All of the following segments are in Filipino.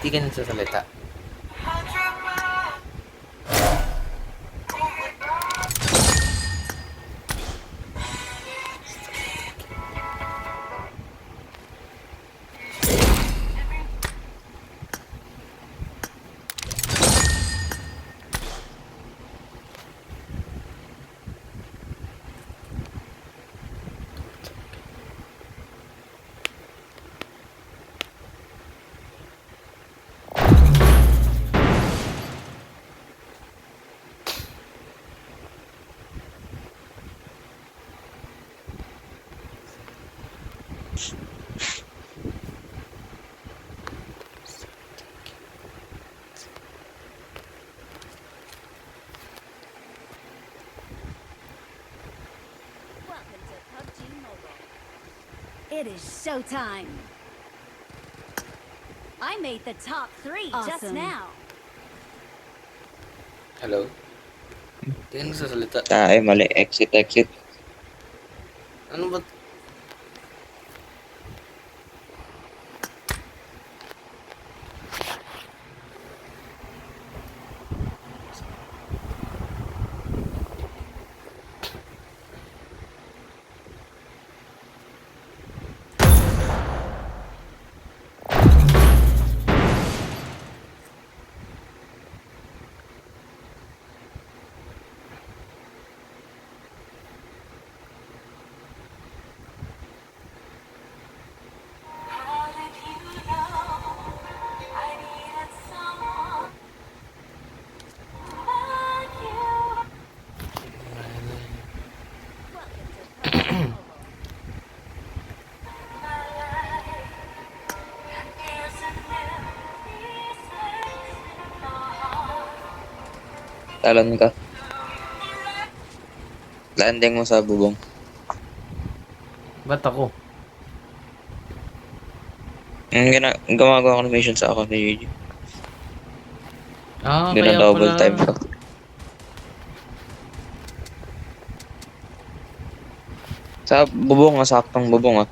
Di ka nagsasalita. It is showtime. I made the top 3 just now. Hello? Di ka nagsasalita. Ay, mali. Exit. Ano ba? Talon ka. Landing mo sa bubong. Ba't ako? Gumagawa ko ng mission sa account ni Gigi. Ah, Hindi kaya na double pala. time ka. Sa bubong saktong bubong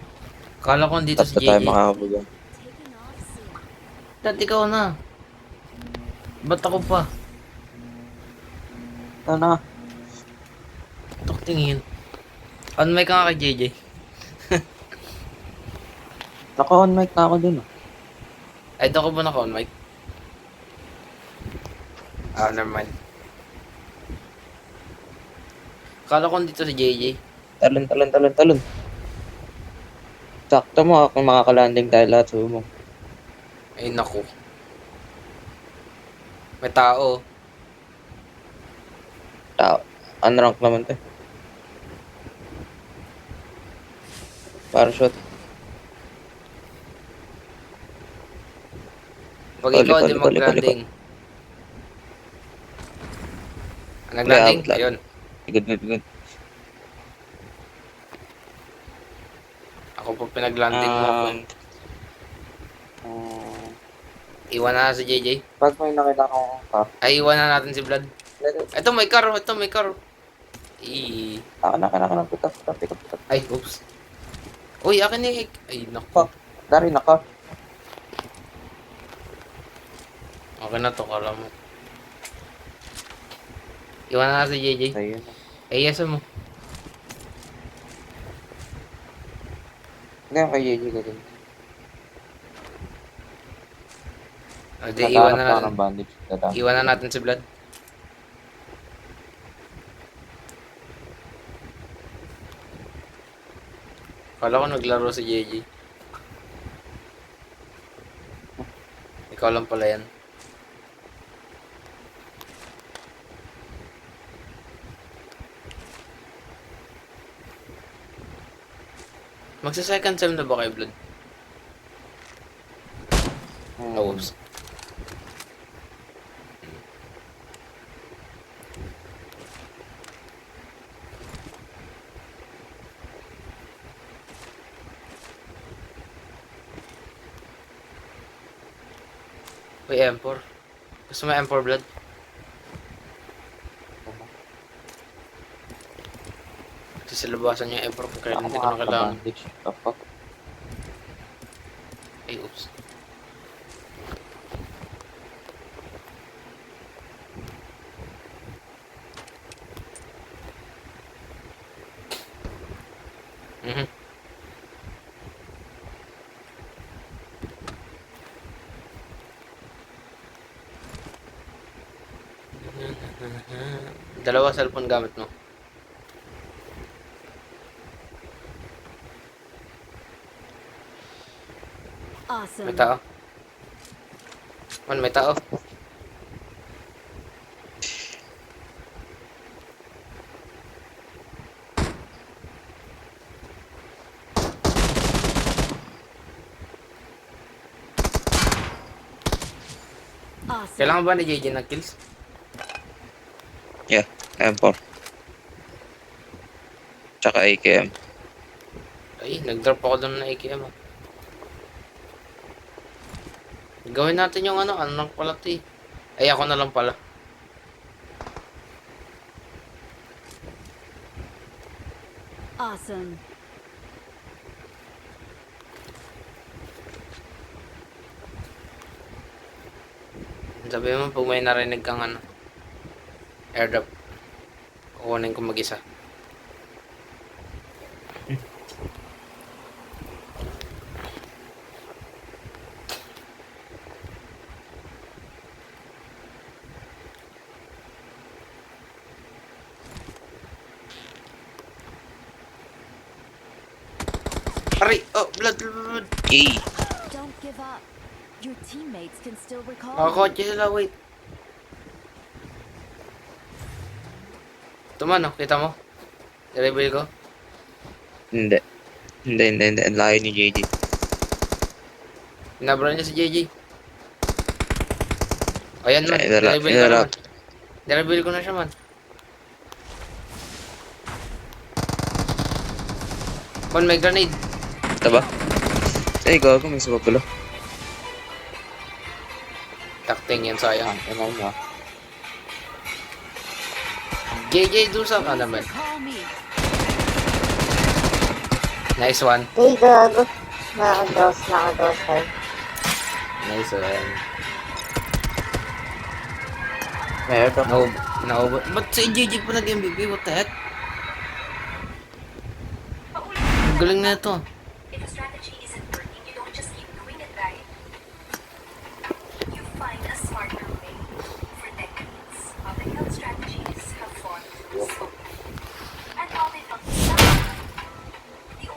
Kala ko dito si Tatlo tayo JJ. makakabubong. Taking off soon. Dati ikaw na. Ba't ako pa? Ano? Ito tingin. On mic ka nga kay JJ. Naka-on mic na ako dun Ay, doon ko ba naka-on mic? Ah, never mind. Kala ko dito si JJ. Talon. Sakto mo kung makakalanding tayo lahat sa bubong. Ay, naku. May tao. Unrank naman to. Parachute. Pag ikaw di Liko. mag-landing. Nag-landing? Wala. Ayun. Good. Ako po pinag-landing mo ako. Iwan na si JJ. Pag may nakita ko Ay, iwan na natin si Vlad. Ito, may car. Naka. Pick up. Ay, oops. Uy, akin ni... Ay, naku. Dari naka. Okay na to, kala mo. Iwan na si JJ. Ayun. Ay, yes mo. Ngayon kay Gigi ka din. Di, iwan na natin. Ng bandage. Iwan na natin si Vlad. Kala ko naglaro si JJ. Ikaw lang pala yan. Magsa-second sem na ba kayo, Vlad? Oh, oops. Uy, M4. Gusto mo M4, Vlad? Kasi sa labasan niya M4 kaya hindi ko na kailangan. Bandage. Ay, oops. Mhm. Dalawa cellphone gamit mo. Awesome. May tao. Man, may tao. Awesome. Kailangan ba ni JJ ng kills? Yeah, M4. Tsaka AKM. Ay, nag-drop ako doon ng AKM. Ah. Gawin natin yung ano lang pala ito eh. Ay, ako na lang pala. Awesome. Sabi mo, pag may narinig kang ano, airdrop, kukunin ko mag-isa. Aray! Oh, blood! Yay! Don't give up. Your teammates can still recall. Nakakotche sila, wait. Ito man, oh, kita mo? I-reveal ko. Hindi. Hindi. Ang layo ni JJ. Pinabra niya si JJ. Ayan man, Idala- i-reveal ko idala- naman. I-reveal ko na siya man. Man, may grenade. Ito ba? Ay, gago. May sabag pala. Takting yan, sayang. Ano mo? JJ, do some, ano man. Recall me. Nice one. Ay, gago. Nakados tayo. Nice one. May airdrop. No. Ba't si JJ pa nag-MVP? What the heck? Ang galing na ito. If a strategy isn't working, you don't just keep doing it, right? You find a smarter way. For decades, public health strategies have fought so. And all they found is that the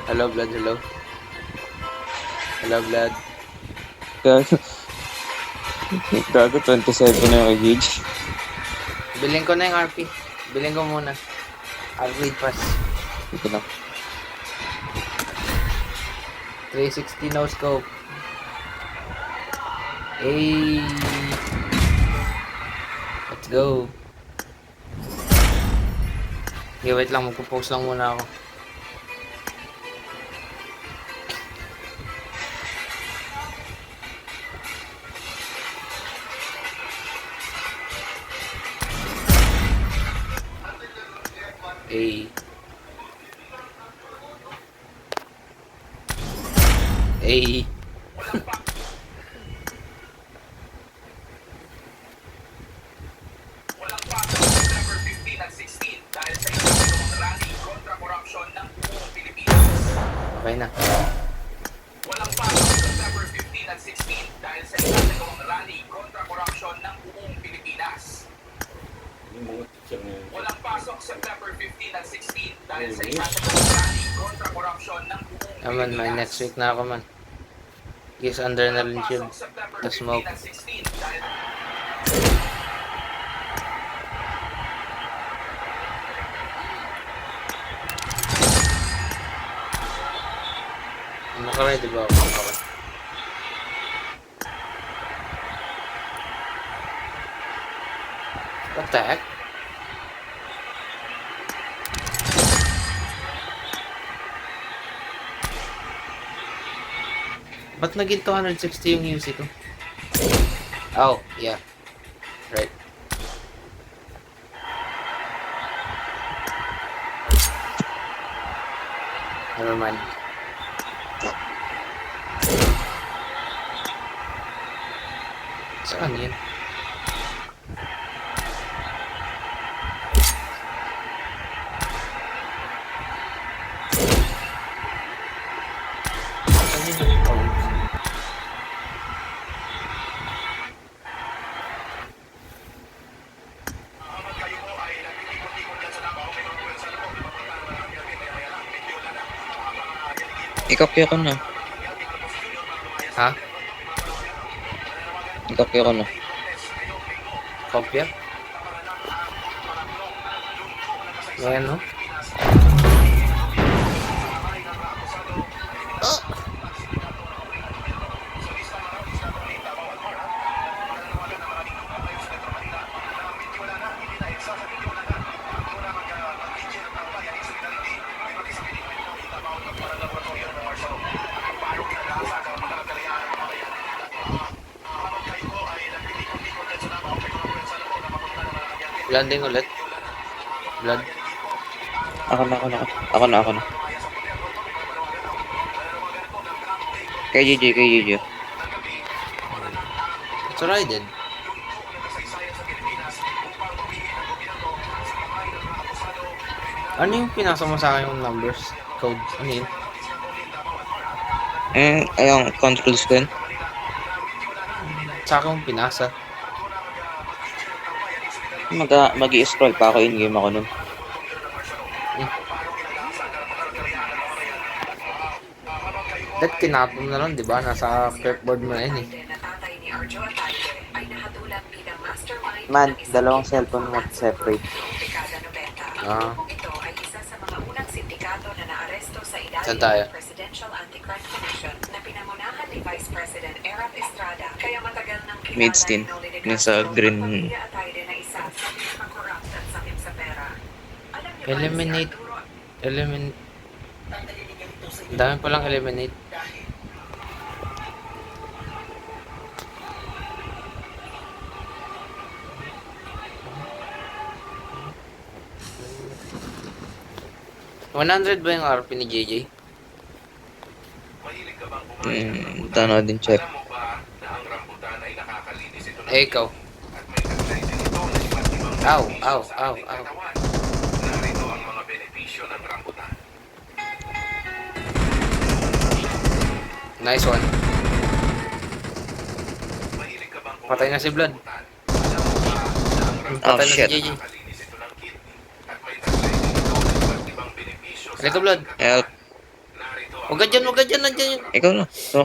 Hello, blood. Hello. Hello, blood. Gago. Gago, 27 na yung gauge. Bilhin ko na yung RP. Bilhin ko muna. Upgrade pass. Ito lang. 360 no scope. Hey. Let's go. Okay, wait lang. Magpo-post lang muna ako. Hey. Hey. Walang pasok sa September 15 at 16 dahil sa ikalawang rally kontra korupsyon ng buong Pilipinas. Okay na. Walang pasok sa September 15 at 16 dahil sa ikalawang rally kontra korupsyon ng buong Pilipinas. Walang pasok sa September 15 at 16 dahil sa ikalawang rally kontra korupsyon ng buong Pilipinas. Naman, may next week na ako man. Yes, adrenaline shield. Pasok September The smoke. 15 at 16 dahil Naka-ready ba ako? Okay. What the heck? Ba't naging 260 yung music ko? Oh, yeah. Right. Never mind. Saan yun? ikopya ko na. Ha? Ikopya ko na. Kopya? Ayan, no? Landing ulit. Blood. Ako na. Kay JJ. It's Raiden. Ano yung pinasa mo sa akin yung numbers? Code? Ano yun? Ayong controls ko yun. Sa akin yung pinasa. Mag-i-scroll pa ako, in-game ako nun. That tinapon na lang, di ba? Nasa clipboard mo na yun eh. Na tatay ni Arjo Ataide ay nakatulang bilang mastermind Man, ng isang dalawang grupo cellphone mo noong separate. dekada 90. Ang Ah. grupong ito ay isa sa mga unang sindikato na naaresto sa Saan tayo? ilalim ng Presidential Anti-Crime Commission na pinamunahan ni Vice President Erap Estrada. Kaya matagal nang kilala Midstein. ni Noli de Yung sa Castro green. ang pamilya Ataide na isa sa pinaka-corrupt at sakip sa pera. Alam niyo ba na si Eliminate. Arturo Ang dami palang eliminate. $100 ba yung RP ni JJ? Mahilig ka bang kumain ng rambutan? Tanaw din check. Alam mo ba na ang rambutan ay nakakalinis ito ng Eh, ikaw. at may taglay din ito na iba't ibang Ow, benepisyo ow, sa ow, ating ow. katawan. Narito ang mga benepisyo ng rambutan. Nice one. Mahilig ka bang Patay na si Vlad. rambutan? Alam mo ba na ang rambutan Oh, Patay na si shit. JJ. nakakalinis ito ng kidney at may taglay din ito na iba't ibang benepisyo sa Halika, Vlad. ating katawan. Help. Narito ang Huwag ka dyan, nandiyan yun. Ikaw na. So,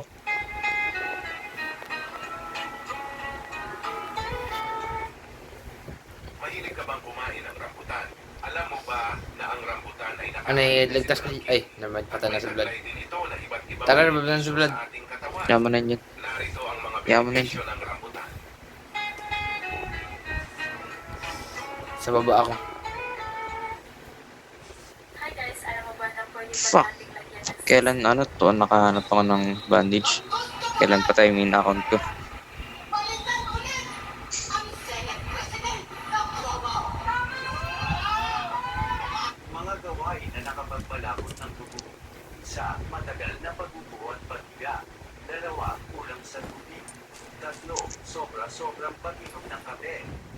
Mahilig ka bang kumain ng rambutan? Alam mo ba na ang rambutan ay Ano eh, ligtas na. Ay, naman, patay na si Vlad. taglay din ito na iba't ibang Tara, nababalan si benepisyo Vlad. sa ating katawan. yaman na yun. Narito ang mga Yaman na benepisyo ng rambutan. Sa baba ako. Hi guys, alam mo ba na pwede ba Fuck. nating lagyan ng Kailan nakahanap ako ng bandage? Kailan pa tayo main account ko? Mga gawain na nakapagbalakot ng dugo. Isa, matagal na pagbubuo at paghiga. 2, kulang sa tubig. 3, sobra-sobrang pag-inom ng kape.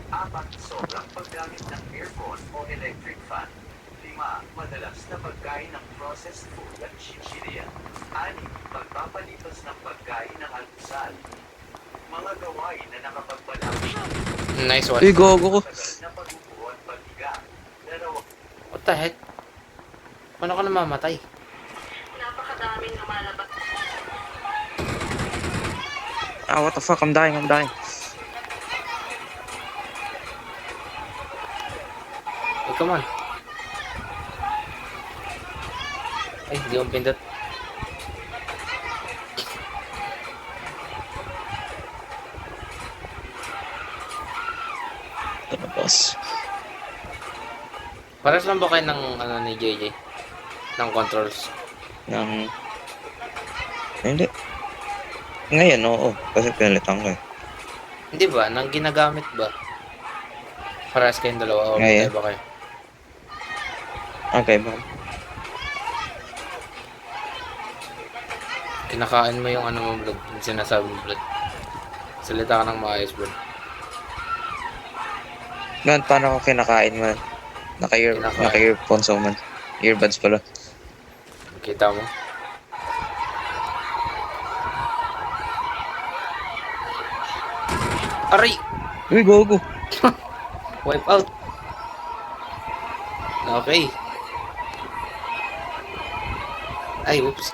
4, sobrang paggamit ng aircon o electric fan. 5, madalas na pagkain ng processed food at chichirya. 6, pagpapalipas ng pagkain ng almusal. Mga gawain na nakapagbalakot ng Nice one. Uy, gogo ko. matagal na pagbubuo at paghiga. 2, What the heck? Paano ka namamatay? napakadaming lumalabas. What the fuck? I'm dying. Ay, come on. Ay, di akong pindot. Ito na, boss. Pares lang ba kayo ng ano ni JJ? Ng controls? Hindi. Ngayon, oo. Kasi pinalitan ko eh. Hindi ba? Nang ginagamit ba? Pares kayong dalawa o Ngayon. ba kayo? Okay, ba? Kinakain mo yung ano mo blood. Yung sinasabi mo blood. Salita ka ng maayos blood. Ganun, paano ako kinakain man? Kinakain. Naka-earphones ako man. Earbuds pala. Kita mo? Aray! Uy, gogo. Wipe out! Okay. Ay, oops.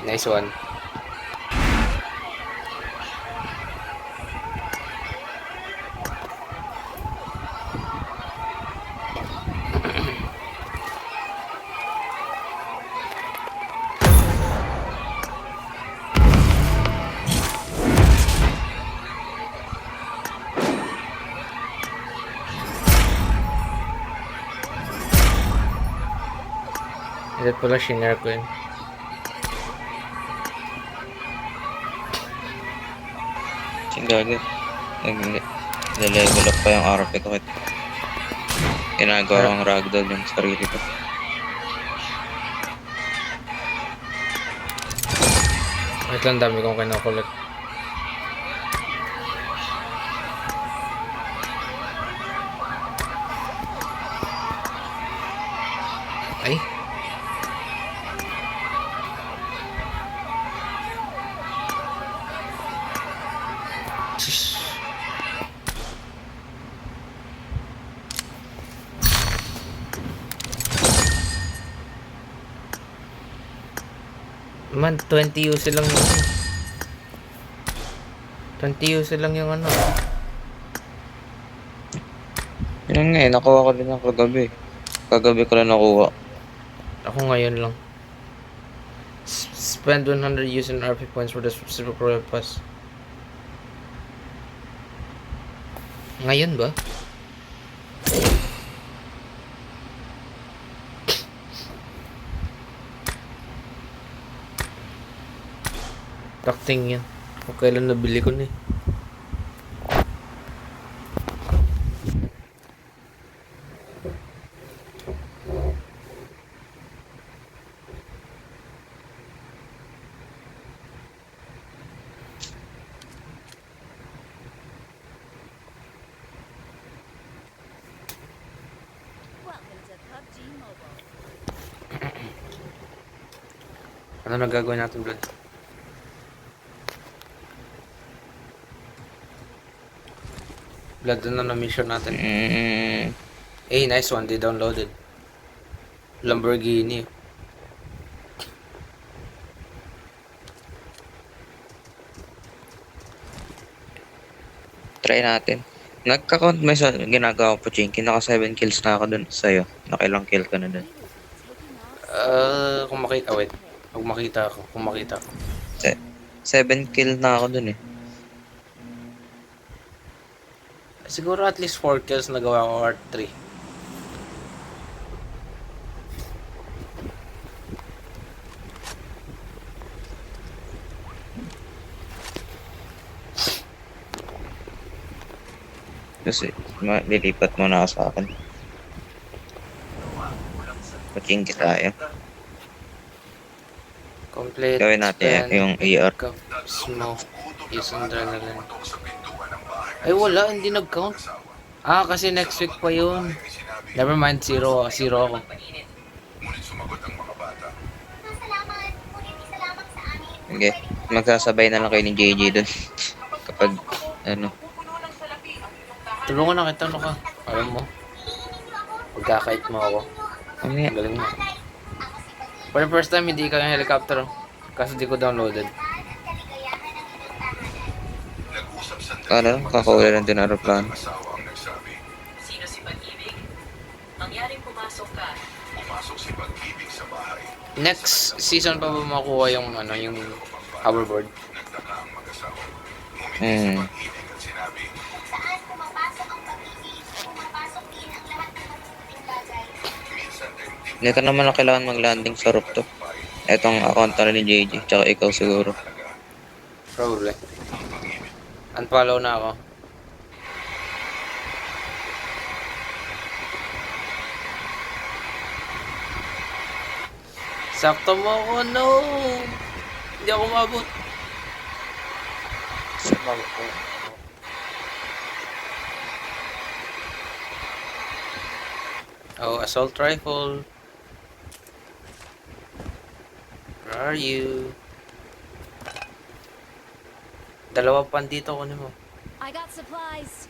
Nice one. Ito pala, shinare ko yun. Gago. Nag-level up pa yung RP ko. Ginagawa kong ragdoll yung sarili ko. Wait lang, dami kong kinakulit. Ay. Sus. Man, 20 UC lang yun. 20 UC lang yung ano. Yun nga eh, nakuha ko din ng kagabi. Kagabi ko lang nakuha. Ako ngayon lang. Spend 100 UC and RP points for the Super Royal Pass. Ngayon ba? Takting yan. Kung kailan nabili ko na eh. Welcome to PUBG Mobile. Ano na gagawin natin, Blood? Blood na mission natin. Eh, nice one. They downloaded. Lamborghini. Try natin. Nagka-count mo sa ginagawa ko, Chinky. Naka 7 kills na ako dun sa'yo. Nakailang kill ka na dun. Kung makita, wait. Kung makita ako. 7 kill na ako dun eh. Siguro at least 4 kills nagawa ko or 3. Kasi, lilipat mo na sa akin. Pachinky tayo. Complete. Gawin natin yung ER. Smoke. Isang adrenaline. Ay wala, hindi nag-count. Kasi next week pa yun. Never mind, zero ako. Ngunit sumagot ang mga bata. Salamat. Ngunit salamat sa amin. Okay. Magsasabay na lang kayo ni JJ dun. Kapag, ano. Tulungan na kita, ano ka? Alam mo, pagkakait mo ako. Mamaya. Ang galing mo. For the first time, hindi ka yung helicopter. Kasi di ko downloaded. Nag-usap sa Ano? Kakawala lang din ang aeroplano. asawa ang nagsabi. Sino si Pag-ibig? Mangyaring pumasok ka. Pumasok si Pag-ibig sa bahay. Next season pa ba makuha yung yung hoverboard? Nagtaka ang mag-asawa. Hmm. Pag-ibig at sinabi, Saan pumapasok ang pag-ibig, pumapasok din ang lahat ng mabubuting bagay. minsan tempting Hindi ka naman na kailangan mag-landing sa rooftop. Etong account na ni JJ, tsaka ikaw siguro. Probably. Unfollow na ako. Sakto mo ako, no! Hindi ako mabot. Oh, assault rifle. Where are you? Dalawa pa dito, kunin mo. I got supplies.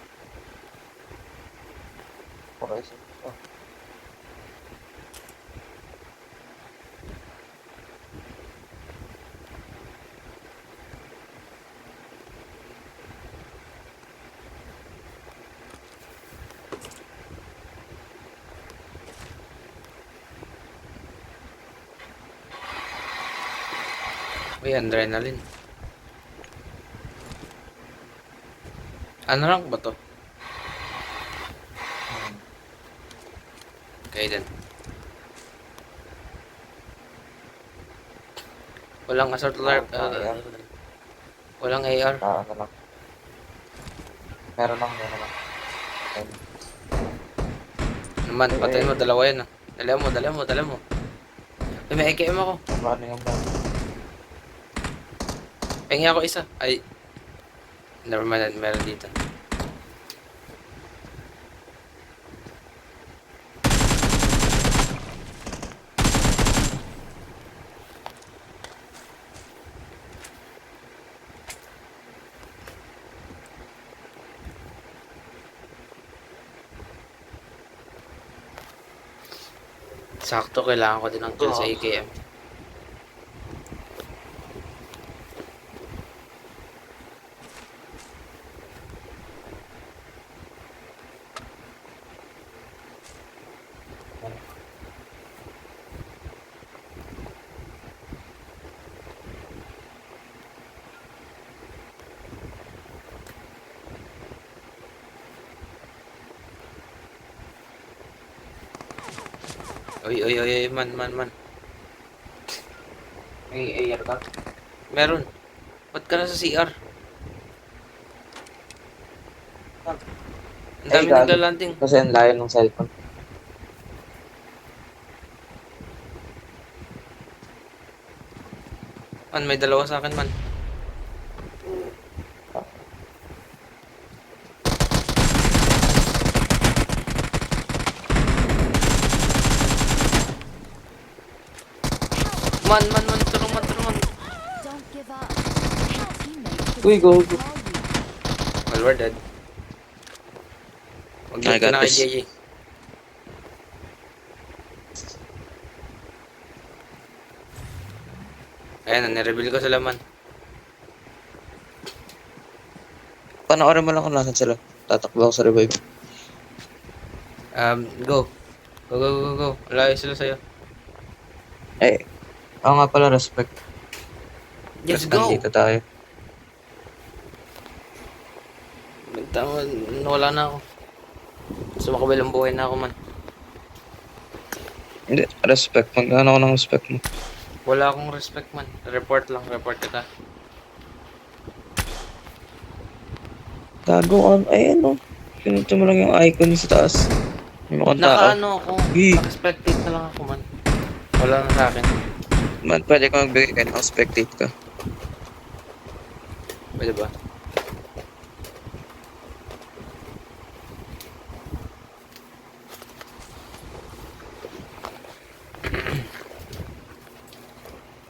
Uy, adrenaline. Ano rank ba to? Okay din. Walang assault rifle. Walang AR. Ano lang. Meron lang. Ayun. Naman, patayin mo, dalawa yan ah. Dala mo. Ay, may AKM ako. Ano yung ba? Pengi ako isa. Ay. Never mind, meron dito. Sakto, kailangan ko din ng kill sa AKM. Oy, man. May AR ka? Meron. Ba't ka na sa CR? Ang dami gago. naglalanding. Kasi ang layo ng cellphone. Man, may dalawa sa akin, man. Man, tulungan. Don't give up. Your teammates can Uy, still go. call you. Well, we're dead. Huwag I ka got na kay this. JJ. Ayan, nireveal ko sila, man. Panoorin mo lang kung nasan sila. Tatakbo ako sa revive. Go. Go. Malayo sila sa'yo. Eh, ako nga pala, respect. Let's Ba't go! nandito tayo? Tama, wala na ako. Sumakabilang buhay na ako, man. Hindi, respect. Mag-ano ako ng respect mo. Wala akong respect, man. Report kita. Gago ka. Ayan o. Pinunto mo lang yung icon sa taas. May mga tao. Nakaano ako. Hey. Spectate na lang ako, man. Wala na sa akin. Man, pwede ka magbigay ka ng spectate ka. Pwede ba?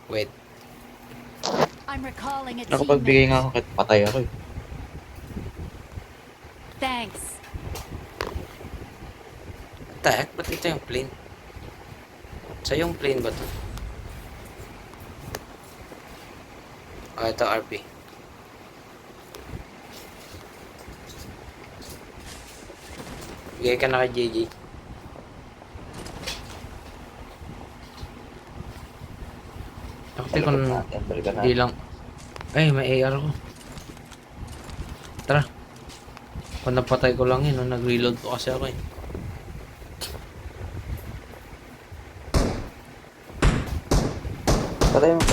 Wait. I'm recalling a Nakapagbigay teammate. nga ako kahit patay ako eh. Thanks. What the heck? Ba't ito yung plane? Sa yung plane ba to? Ah, ito RP. Bigay ka na kay JJ. Actually, kung Temple ka na. hindi lang... Ay, may AR ko. Tara. Kung napatay ko lang yun, no? Nag-reload po kasi ako eh. Patay mo.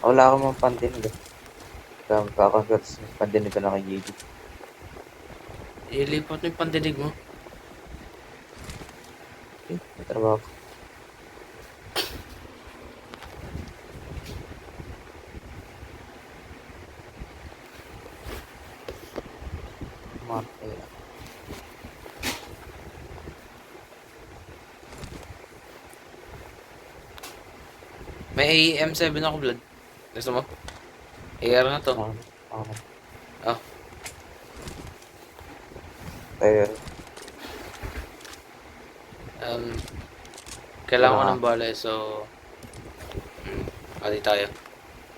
Wala akong mga pandinig eh. Kakagat pandinig ka na kay JD. Ilipat mo yung pandinig mo. Eh, may trabaho ko. May AM7 ako, Blood. Gusto mo? AR na to. Ah. Tayo. Kailangan ko ng bala so... Adi tayo.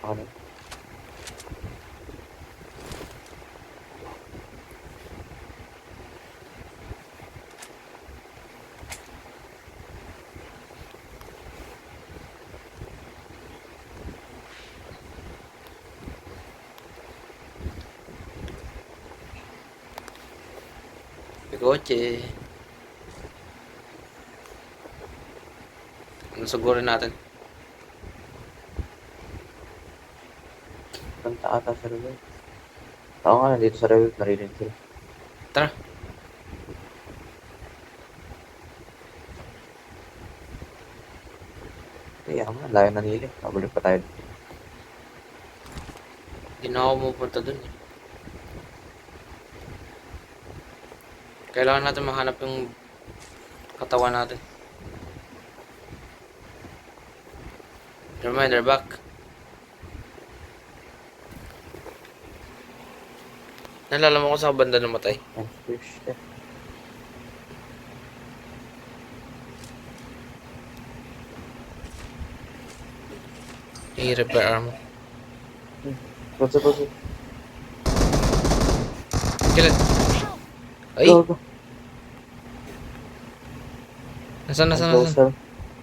Ano? May kotse. Ano sugurin natin? Kanta ata sa revive. Oo nga, nandito sa revive, narinig sila. Tara. Kaya nga, layo na nila. Pabalik pa tayo. Hindi na ako pupunta dun. Kailangan natin mahanap yung katawan natin. Reminder back. Nalala mo ko sa banda namatay. Ang fish. I-repair mo. Putsa. Kailan? Ay! Go. Nasaan?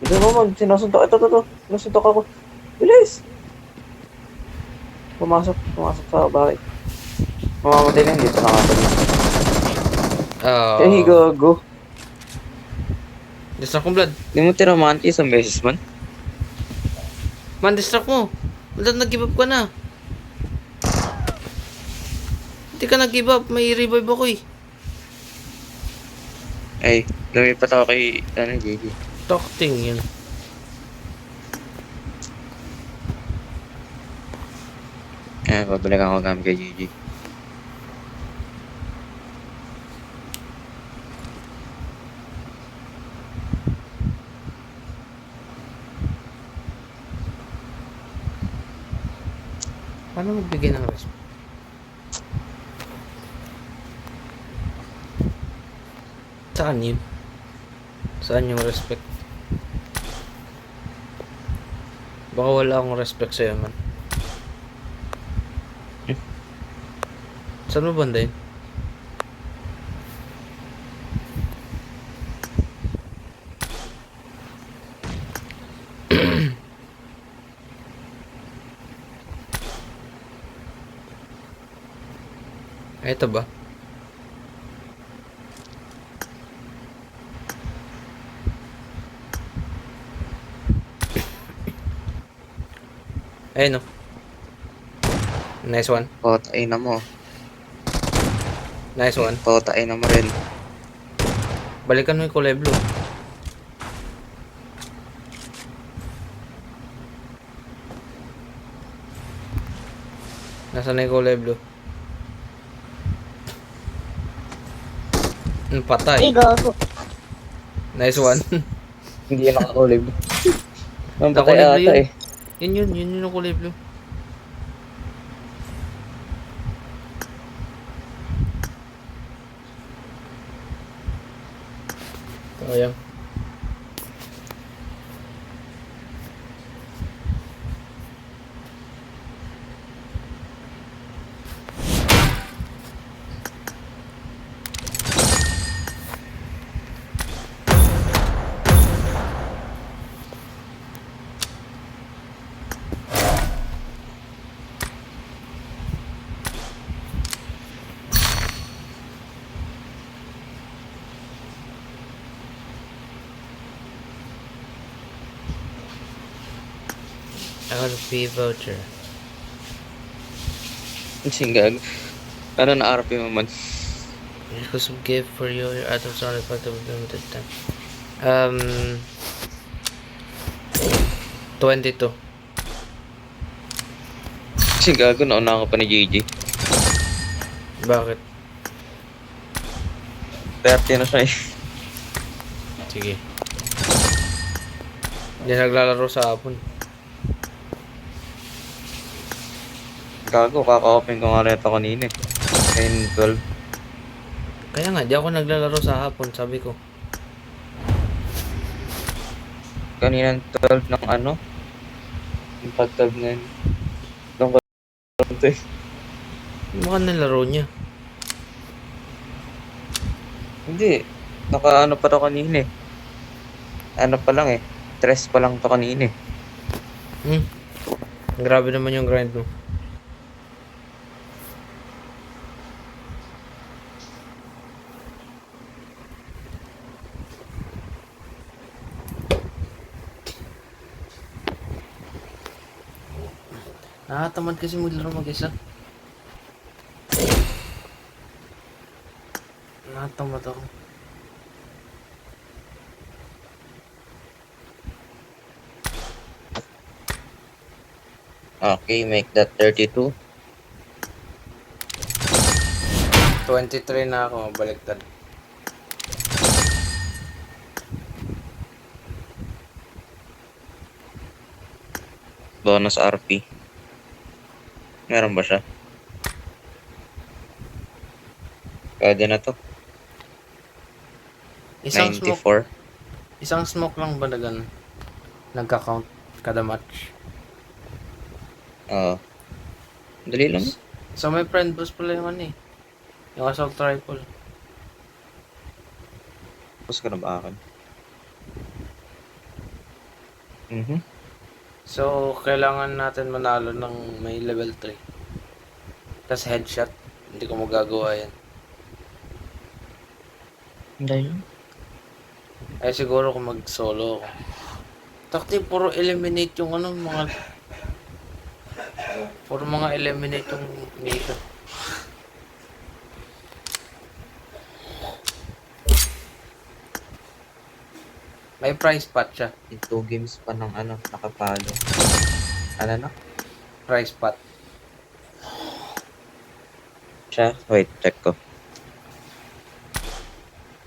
Hindi mo man, sinusuntok. Ito. Sinusuntok ako. Bilis! Pumasok sa bahay. Mamamatay na, hindi pa nakatuloy. Eh, gago. Distract mo, Blood. Hindi mo tinamaan isang beses man? Man, distract mo. Blood, nag-give up ka na. Hindi ka nag-give up. May revive ako eh. Ay, lumipat ako kay, JJ. Talking yun. Babalik ako gamit kay JJ. Paano magbigay ng respect? Saan yun? Saan yung respect? Baka wala akong respect sa'yo, man. Saan mo banda yun? Ito ba? Ayun, no. Nice one. Pautayin na mo. Nice one. Pautayin na mo rin. Balikan mo yung kulay blue. Nasaan na yung kulay blue? Patay. Ay, gago. Nice one. Hindi yan nakakulib. Ang Nakulib patay yun. ata eh. Yun yung kulay blue. Ayan. RP voucher. Singgag. Ano na RP mo man? Exclusive gift for you. Your items are effective with limited time. 22. Singgago, nauna ako pa ni JJ. Bakit? 30 na siya eh. Sige. Hindi naglalaro sa hapon. Gago, kaka-open ko nga rito kanina eh. 9-12. Kaya nga, di ako naglalaro sa hapon, sabi ko. Kanina 12 ng ano? Yung pag-12 na yun. Doon ko ito eh. Mukha nalaro niya. Hindi. Naka-ano pa to kanina eh. Ano pa lang eh. 3 pa lang to kanina eh. Grabe naman yung grind mo. Tamad kasi maglaro mag-isa. Tamad ako. Okay, make that 32. 23 na ako, baliktad. Bonus RP. Meron ba siya? Pwede na to. Isang smoke, 94. isang smoke lang ba na ganun? Nagka-count kada match. Oo. Dali lang. So may friend boost pala yung ano eh. Yung assault rifle. Tapos ka na ba akin? Mhm. So kailangan natin manalo ng may level 3. Tapos headshot. Hindi ko magagawa yan. Hindi yun. Ay siguro kung mag-solo ako. Takti puro eliminate yung ano mga... Puro mga eliminate yung mission. May prize pot siya. In 2 games pa ng ano, nakapalo. Ano na? Prize pot. Siya? Wait, check ko.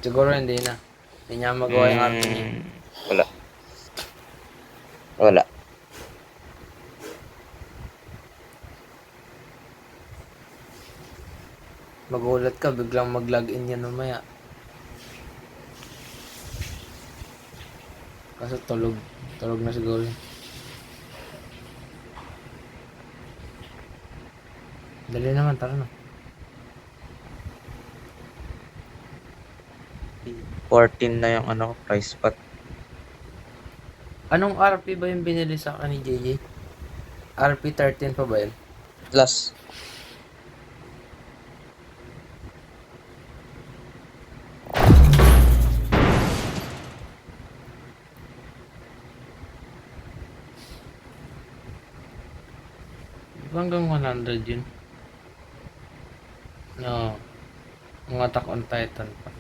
Siguro hindi na. Hindi niya magawa yung RP niya. Wala. Wala. Magulat ka, biglang mag-login yan mamaya. Kaso tulog. Tulog na siguro yun. Dali naman, tara na. 14 na yung ano, price pot. Anong RP ba yung binili sa akin ni JJ? RP 13 pa ba yun? Plus. Di ba hanggang 100 yun? No. Ang Attack on Titan pa.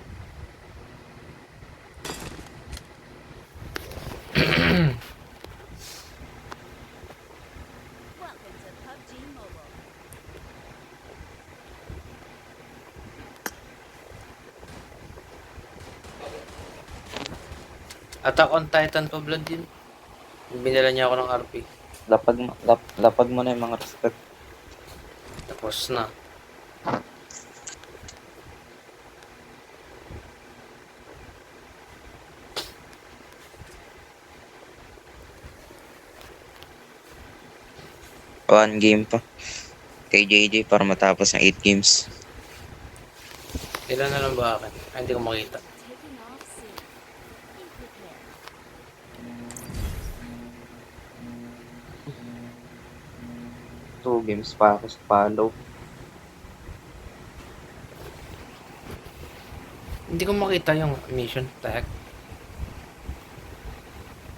Welcome to PUBG Mobile. Attack on Titan pa blood yun. Binila niya ako ng RP. Lapag mo na yung mga respect. Tapos na. One game pa. Kay JJ para matapos ng 8 games. Ilan na lang ba akin? Ay, hindi ko makita. Taking off soon. Be prepared. 2 games pa ako sa follow. Hindi ko makita yung mission. The heck?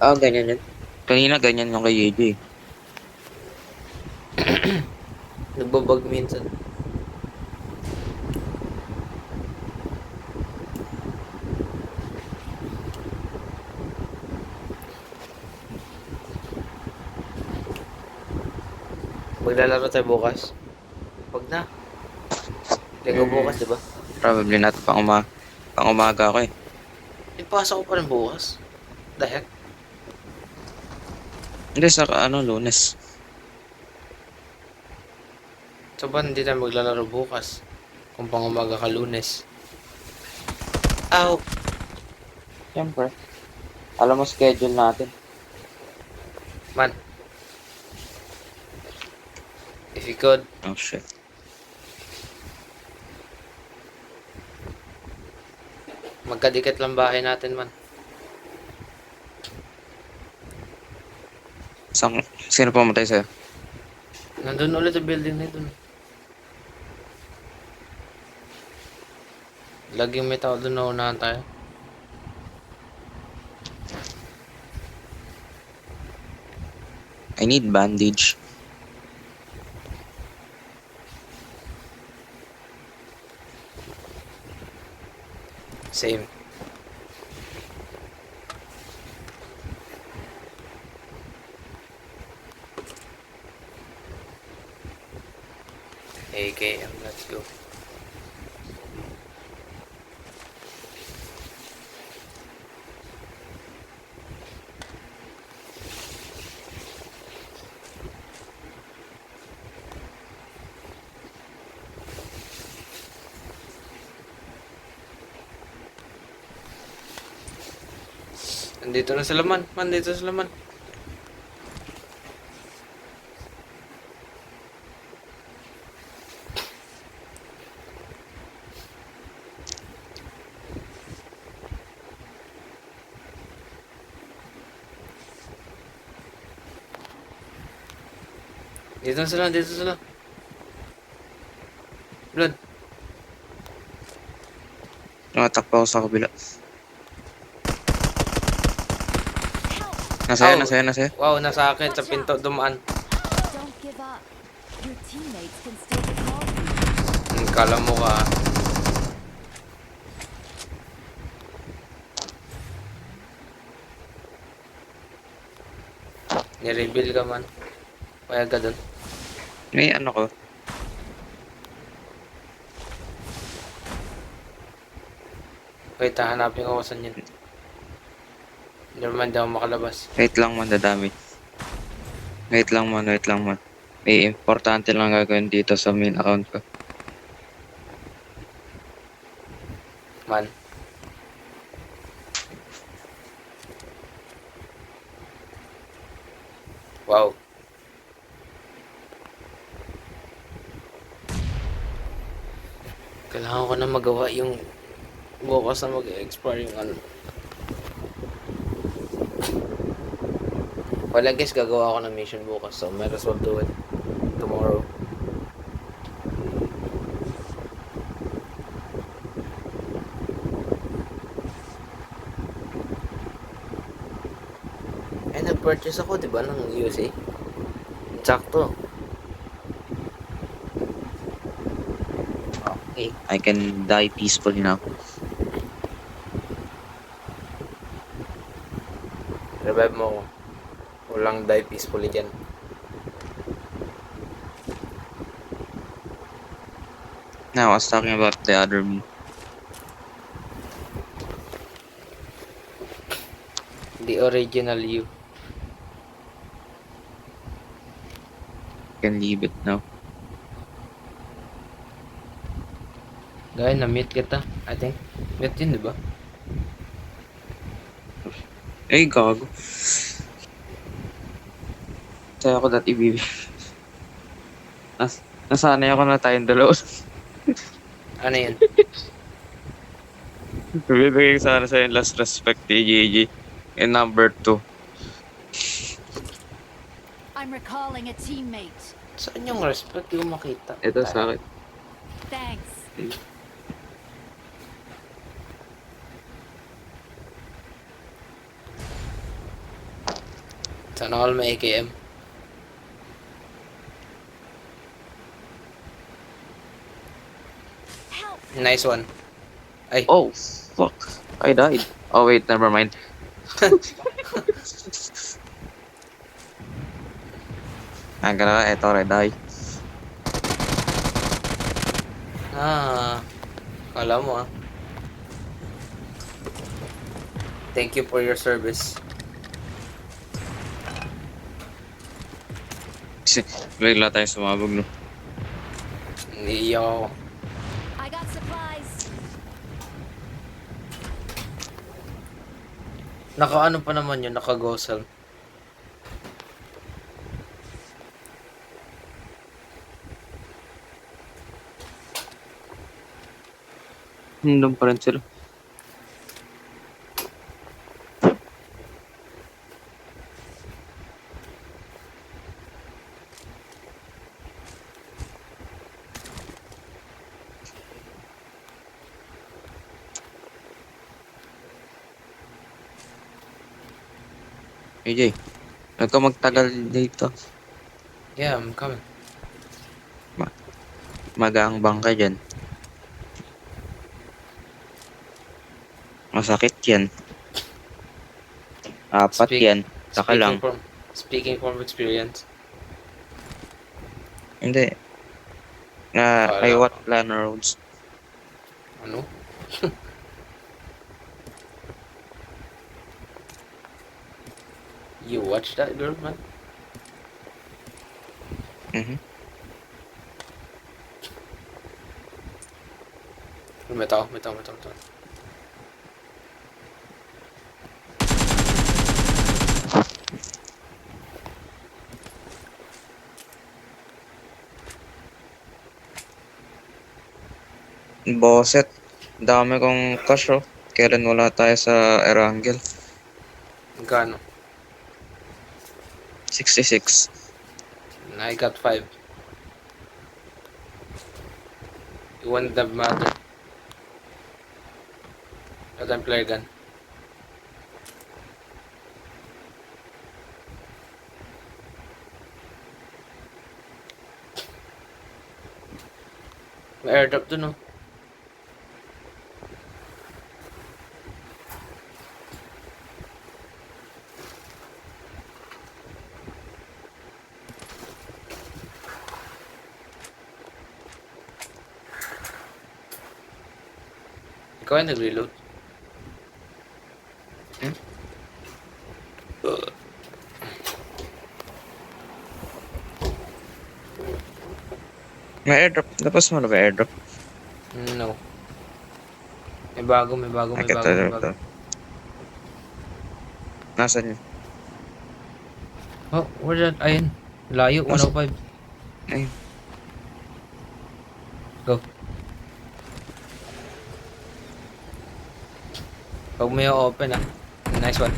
Ganyan yun. Kanina ganyan yung kay JJ. Nagbabag minsan. Maglalaro tayo bukas. Wag na. Lego bukas, di ba? Probably not pang umaga ako eh. Ipasok ko pa rin bukas. The heck? Hindi sa Lunes. So ba hindi tayo maglalaro bukas? Kung pang umaga ka Lunes. Ow! Siyempre. Alam mo schedule natin. Man. If you could. Oh shit. Magkadikit lang bahay natin, man. Sino pumatay sa'yo? Nandun ulit sa building na ito. Laging may tao doon na unahan tayo. I need bandage. Same. AKM, let's go. Nandito na sila man. Nandito sila man. Dito na sila, dito sila. Blood. Nakatakpa ako sa kabila. Help! Nasa'yo, Oh. nasa'yo, nasa'yo. Wow, nasa akin sa pinto dumaan. Don't give up. Your teammates can still recall you. Kala mo ka. Ni-reveal ka man. Kaya ka dun. May ano ko. Wait, hahanapin ko kung saan yun. Hindi naman daw makalabas. Wait lang man, dadami. Wait lang man, wait lang man. May importante lang gagawin dito sa main account ko. Man. Wow. Kailangan ko na magawa yung bukas na mag-expire yung ano. Well, I guess gagawa ako ng mission bukas, so might as well do it tomorrow. Eh, nag-purchase ako, di ba, ng USA? Sakto. Okay. I can die peacefully now. Revive mo ako. Walang die peacefully dyan. Now, I was talking about the other me. The original you. Can leave it now. Gaya, na-meet kita. I think. Meet yun, di ba? Eh, gago. Kaya ako dati ibibig. Nasanay ako na tayong dalawa. Ano yun? Bibigay ko sana sa'yo yung last respect ni JJ. And number 2. I'm recalling a teammate. Saan yung respect? Di ko makita. Ito sa akin. Thanks. Sana all may AKM. Help! Nice one. Ay, Oh, fuck. I died. Oh, wait, never mind. Ang gana, eto, red eye. kala mo ah. Thank you for your service. Kasi, bigla tayo sumabog, no? Naiiyak ako. I got supplies. Naka-ano pa naman yun, naka-gosal. Nandun pa rin sila. AJ, huwag ka magtagal dito. Yeah, I'm coming. Magaang bangka dyan. Masakit yan. Apat Speak- yan. Saka lang. Speaking from experience. Hindi. Wala. I watch Lana Rhodes. Ano? You watch that girl, man? Mhm. May tao. Boset. Dami kong cash oh. Kailan wala tayo sa Erangel? Magkano? 66. I got 5. It wouldn't have mattered. Let them play again. May airdrop dun, oh. Ikaw ay nag-reload. Hmm? May airdrop. Tapos mo na ba airdrop? No. May bago. Ito. Nasaan yun? Oh, where's that? Ayun. Layo, 105. Ayun. Go. Pag may open, ah. Nice one.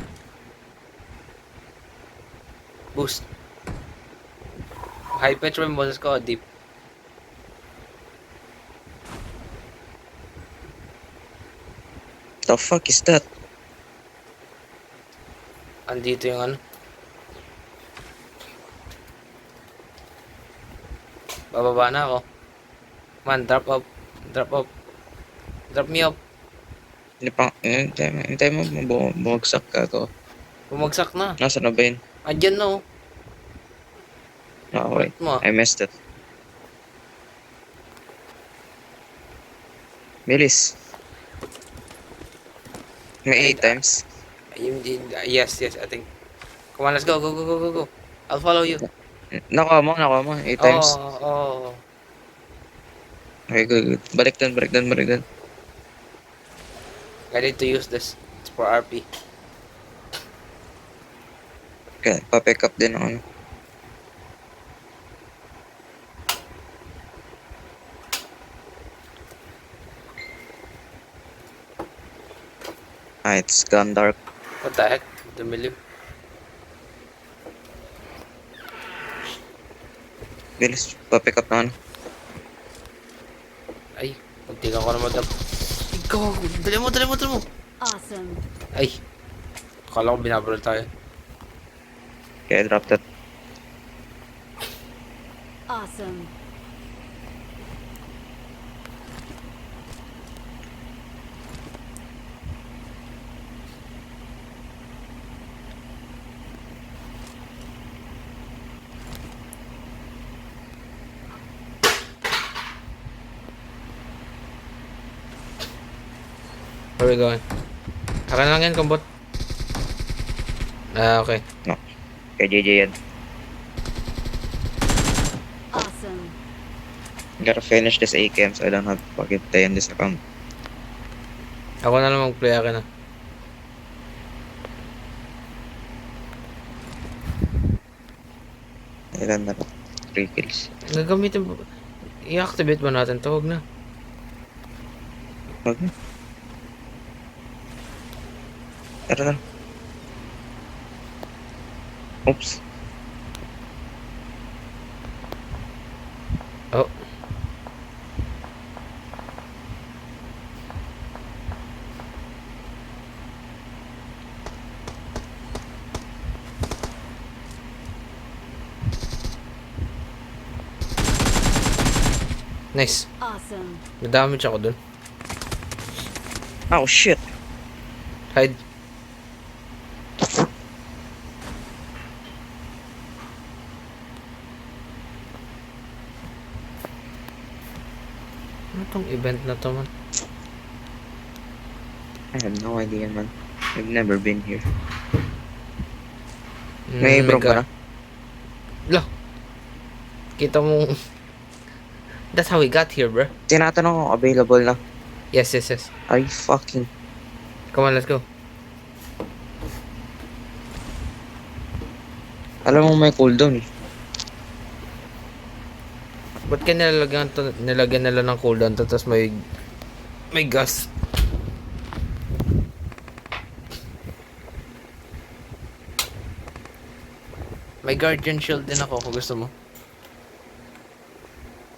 Boost. High pitch mo yung boses ko, deep. The fuck is that? Andito yung ano. Bababa na ako. Man, drop up. Drop me up. Hintay mo, bumagsak ka to. Bumagsak na. Nasaan na ba yun? Andyan na, oh. Okay. Mo. I missed it. Bilis. May 8 times. Yes, I think. Come on, let's go. Go. I'll follow you. Nakuha mo. 8 times. Oh. Okay, good. Balik doon. I need to use this. It's for RP. Okay, pa-pick up din ako. It's gone dark. What the heck? Dumilim. Bilis, pa-pick up na ano. Ay, pagtigan ko na madam. Ikaw! Dali mo! Awesome. Ay! Akala ko binabaril tayo. Okay, drop that. Awesome. Where we going? Akin na lang yan, kumbot. Ah, okay. Kay JJ yan. Awesome. Gotta finish this AKM so I don't have to fucking stay in this account. Ako na lang mag-play, akin na. Ilan na 3 kills. Gagamitin ba? I-activate ba natin to? Huwag na. Okay. Tara na. Oops. Oh. Nice. Awesome. Nadamage ako dun. Oh shit. Hide. Ano tong event na to man? I have no idea, man. I've never been here. May bro ba na? Lah. Kita mo. That's how we got here, bro. Tinatanong kung available na. Yes, yes, yes. Are you fucking... Come on, let's go. Alam mo may cooldown eh. Ba't ka nilagyan nila ng cooldown to, tapos may gas? May guardian shield din ako kung gusto mo.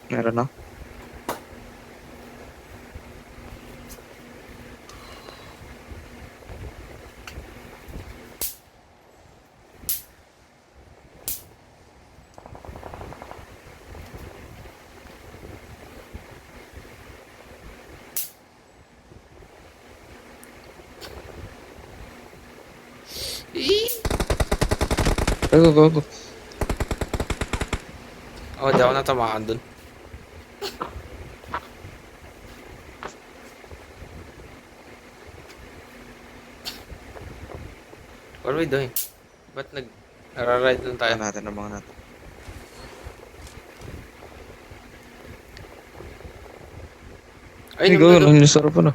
Meron na. Go, go, go. Oh, di ako natamaan dun. What are we doing? Ba't nag-ride lang tayo? Natin ang mga natin. Ay, Go, nangyasara pa na.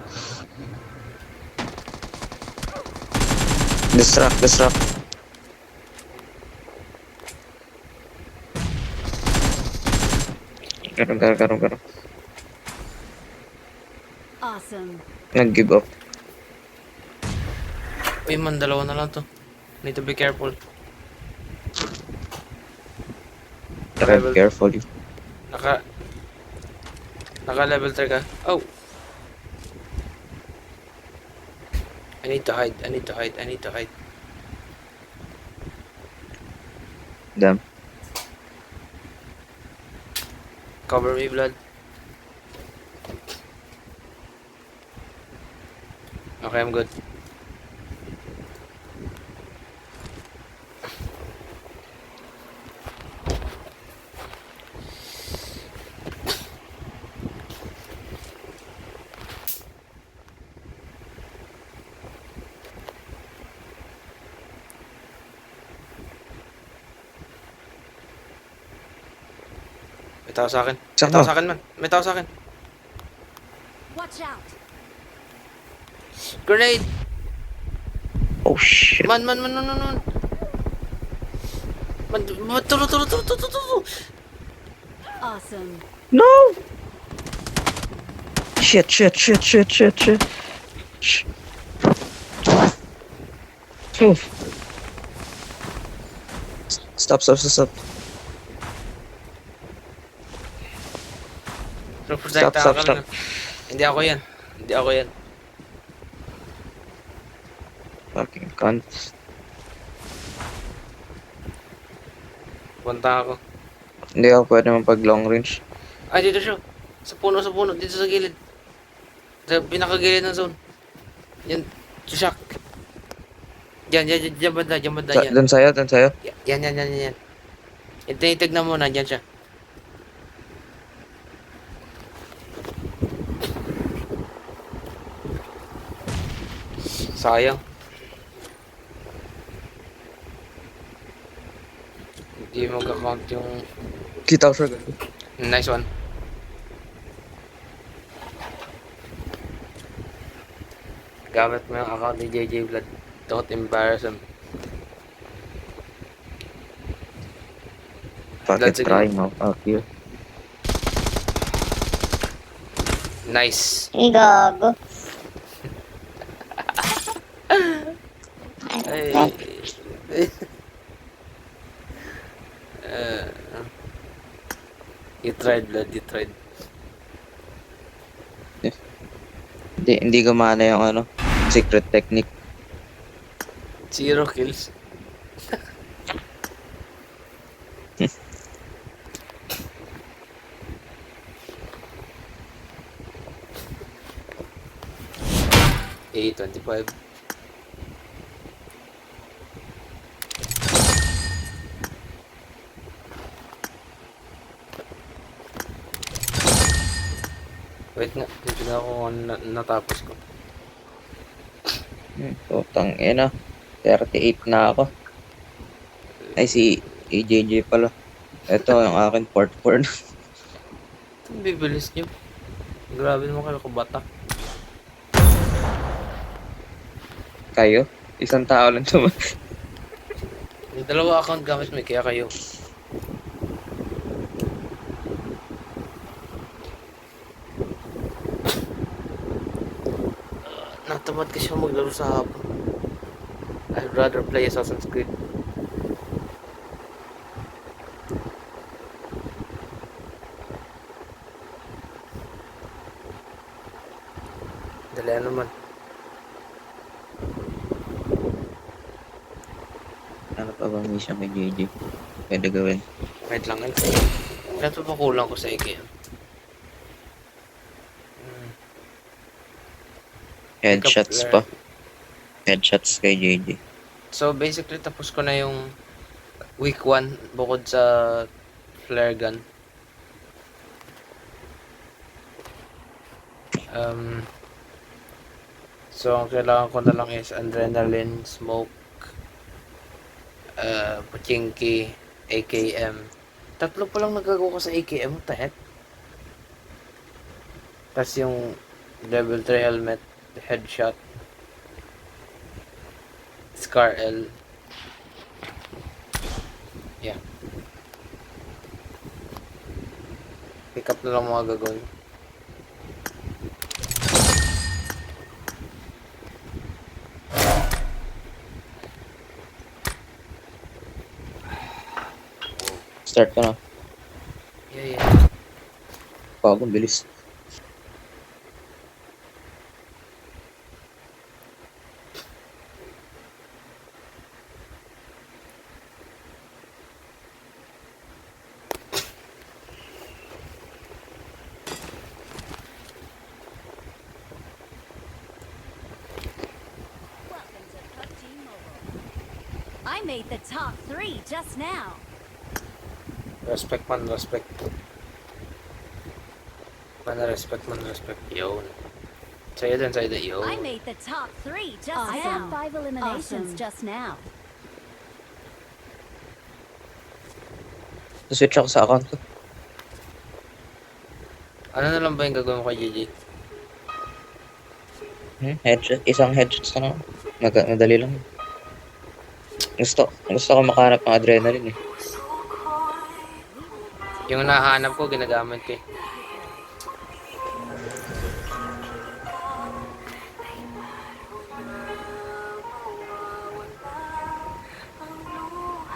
Distract. Garong. Awesome. Nag-give up. Uy man, dalawa na lang to. Need to be careful. Tread carefully. Naka level 3 ka. Oh! I need to hide. Damn. Cover me, blood. Okay, I'm good. May tao sa akin. Saan May tao ka? sa akin, man. May tao sa akin. Watch out. Grenade! Oh shit. Man. Man, turo. Awesome. No! Shit. Oof. Stop. Protect Stop. ka lang. Hindi ako yan. Fucking cunt. Punta ako. Hindi ako pwede mapag long range. Ay, dito siya. Sa puno. Dito sa gilid. Sa pinakagilid ng zone. Yan. Shock. Yan banda. Yan. Doon sa'yo. Yan. Tignan mo, nandyan siya. Sayang. Hindi mag-account yung... Kita ko siya. Nice one. Gamit mo yung account ni JJ Vlad. Don't embarrass him. Fuck That's it, a try mo. Fuck you. Nice. Gago. Ay. You tried, Vlad. You tried. Hindi gumana yung secret technique. 0 kills. A25. Wait nga, titignan ko kung ano natapos ko. Putang ina. 38 na ako. Ay, si AJJ pala. Ito, yung akin, 44 na. Ang bibilis nyo. Grabe naman kayo kabatak. Kayo? Isang tao lang naman. Yung dalawa account gamit mo, kaya kayo. Natamad kasi ako maglaro sa hapon. I'd rather play Assassin's Creed. Dali naman. Ano pa bang mission kay JJ? Pwede gawin. Wait lang. Ilan pa ba kulang ko sa IKEA? Headshots pa. Headshots kay JJ. So basically tapos ko na yung week 1 bukod sa flare gun. So ang kailangan ko na lang is adrenaline, smoke, pachinki, AKM. Tatlo pa lang nagagawa ko sa AKM, what the heck? Tapos yung level 3 helmet, headshot, Scar L. Yeah. Pick up na lang mga gagawin. Start ka na. Yeah. Bagong bilis. Welcome to PUBG Mobile. I made the top 3 just now. Respect man, respect. Man, respect. Yun. Sa'yo din, yun. I made the top 3 just now. I had 5 eliminations just now. Switch ako sa account ko. Ano na lang ba yung gagawin ko kay JJ? Headshot. Isang headshot na lang. Madali lang. Gusto ko makahanap ng adrenaline eh. Yung nahanap ko, ginagamit ko eh.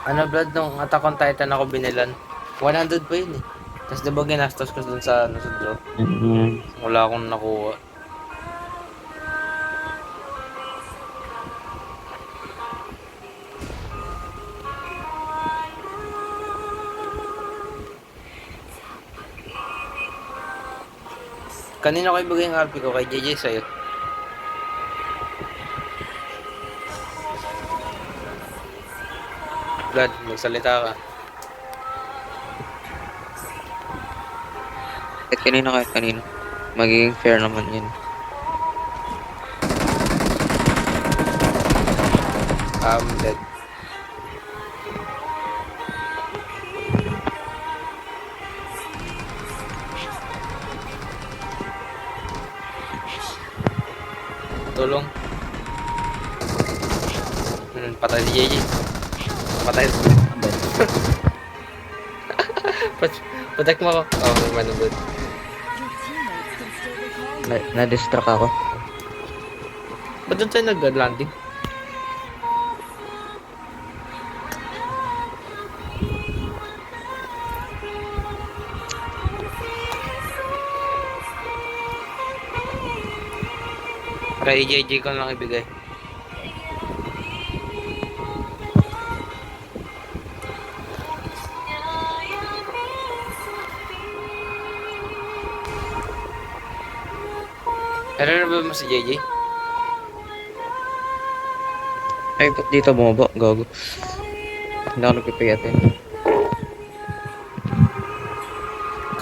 Ano blood nung Attack on Titan ako binilan? 100 pa yun eh. Tapos diba ginastos ko dun sa draw? Wala akong nakuha. Kanina ko ibigay yung RP ko kay JJ sa'yo. Blood, magsalita ka. Kahit kanina. Magiging fair naman yun. Dead. Tulong. Patay si JJ. Patay. Patak mo ako. Oh, may manubod. Your teammates can still recall you. Na-distract ako. Ba't doon tayo nag-landing? Kay JJ ko lang ibigay. Nare-revive mo si JJ? Ay, ba't dito bumaba? Gago. Hindi ako nagpipayatin.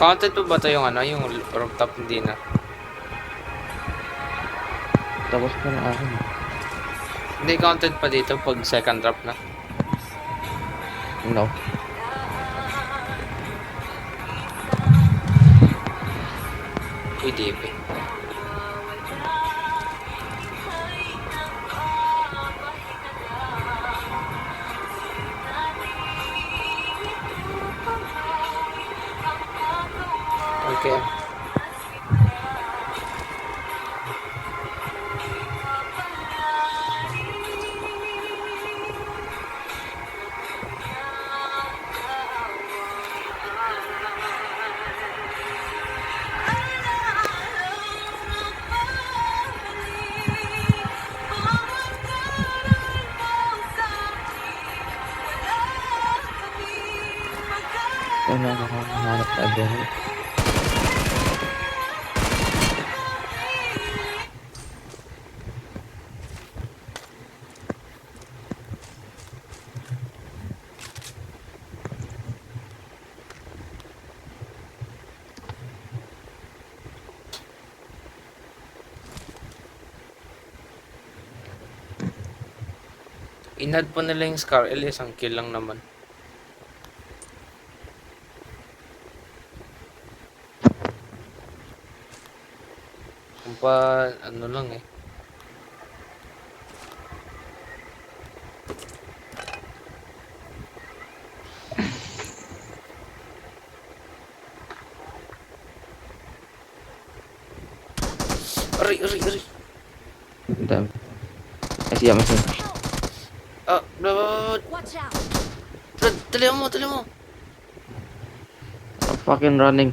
Counted po ba ito yung yung rooftop? Hindi na. Tapos pa na akin. Hindi counted pa dito pag second drop na. No. Uy, di pa. Okay. Wala na akong hanap na adrenaline. Inad po nila yung Scar L, isang kill lang naman. Kung pa, ano lang eh. Aray, aray, aray. Ang dami. Ay, siya. Ah, Brad, Watch out! talihan mo, talihan mo. I'm fucking running.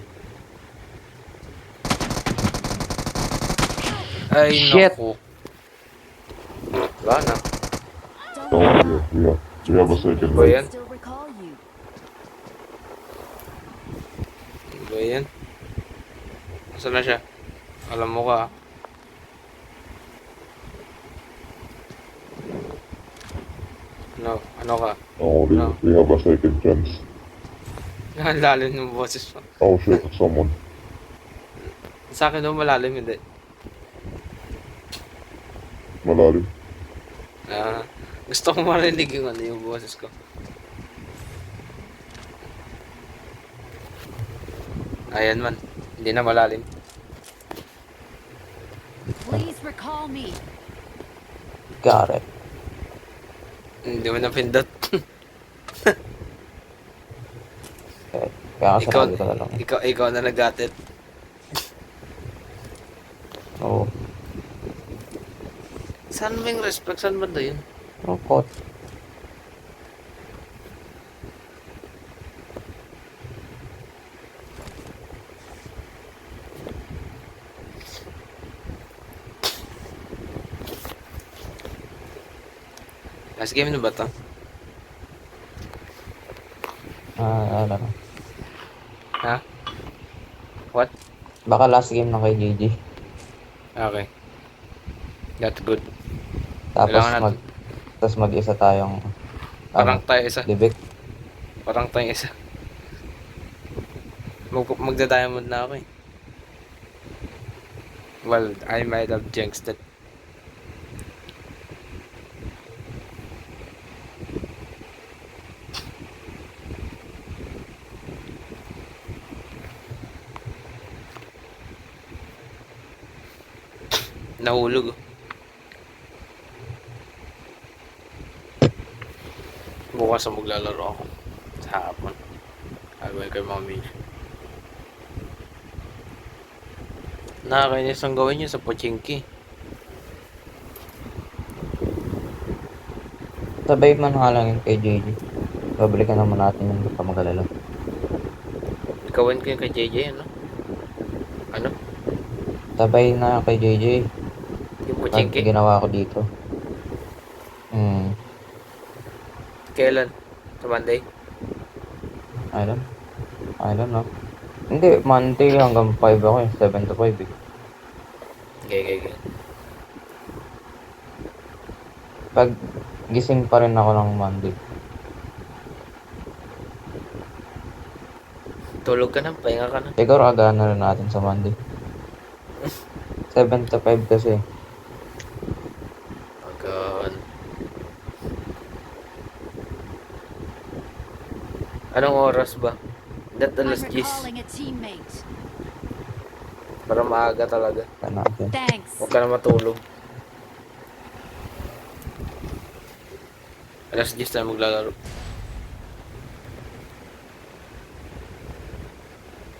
Ay, Shit. naku. Wala na. Don't Oh, give yeah, up. yeah. We have a second Ba life. yan? Still recall you. Ba yan? Saan na siya? Alam mo ka. Ano ka? Oh, No. we have a second chance. Ang lalim ng boses mo. Oh shit, someone. Sa akin daw malalim, hindi. Malalim. Ah, gusto ko marinig yung ano yung boses ko. Ayan man, hindi na malalim. Please recall me. Got it. Hindi mo napindot. Kaya ikaw, kasarado ka na lang. ikaw na nag-got it. Oo. Saan ba yung respect? Saan ba yun? Oh, kot. Last game na ba ito? Ano. Ha? What? Baka last game na kay JJ. Okay. That's good. Tapos Kailangan natin- tapos mag-isa tayong Parang tayo isa. Libik. Parang tayo isa. Magda-diamond na ako eh. Well, I might have jinxed it. Nahulog. Bukas na maglalaro ako sa hapon. Gagawin kay mami. Nakakainis ang gawin niyo sa Pochinki. Sabay man nga lang yun kay JJ. Babalikan naman natin yung pamagalala. Gawin ko yung kay JJ, ano? Ano? Sabay na kay JJ. Yung Pag Pochinki? ginawa ko dito. Kailan? Sa Monday? I don't know. Hindi, Monday hanggang 5 ako eh. 7 to 5 eh. Okay. Pag gising pa rin ako ng Monday. Tulog ka na, pahinga ka na. Siguro agahan na rin natin sa Monday. 7 to 5 kasi. Anong oras ba? That I'm alas 10. recalling a teammate. Para maaga talaga. Pa natin. Thanks. Huwag ka na matulog. Alas 10 tayo maglalaro.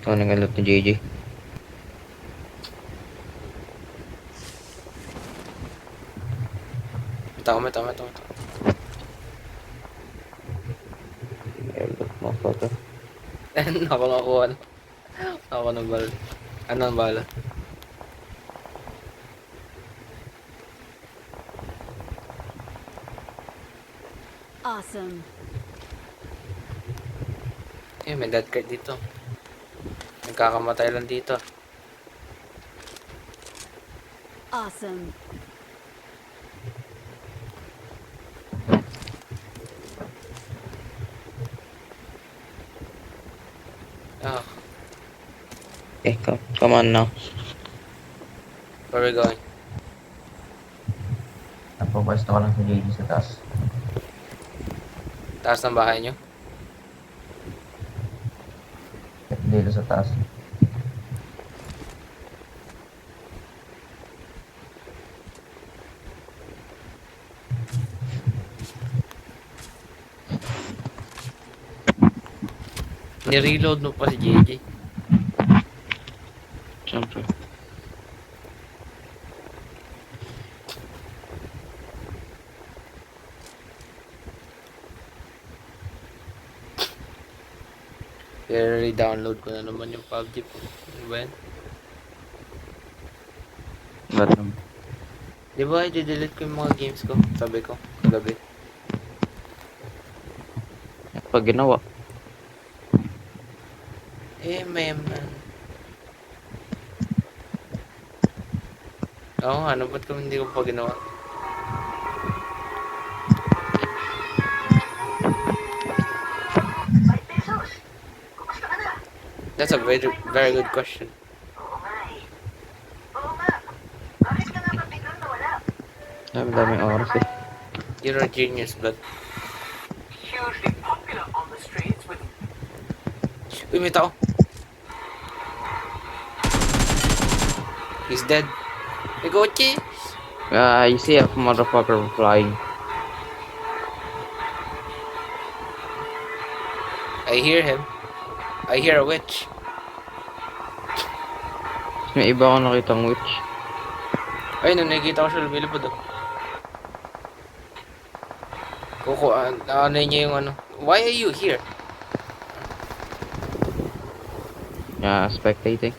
Ikaw nag-alot ni JJ. Tama. Alot mo pa to. Ako nakuha na. Ako ng bala. Ano ang bala? Awesome. May dead card dito. Nagkakamatay lang dito. Awesome. Ah, Okay, come on now. where are we going? Napapwesto ko lang sa JJ sa taas. Taas ng bahay nyo? Dito sa taas. Ni-reload mo pa si JJ. Siyempre. Pero download ko na naman yung PUBG po. Ano ba yan? Ba't naman? Di ba i-delete ko yung mga games ko? Sabi ko, kagabi. Pag ginawa. Man. Oo nga, ano ba't ko hindi ko pa ginawa? Ay, Pesos! Kumusta ka na? That's a very good question. Oo nga eh. Oo nga. Bakit ka nga ba biglang nawala? Daming oras eh. You're a genius, but... Hugely popular on the streets with Uy, may tao! He's dead. May kotse! I see a motherfucker flying. I hear him. I hear a witch. May iba akong nakitang witch. Ay, nakikita ko siya lumilipad oh. Ano niya yung ano. Why are you here? Yeah, spectating.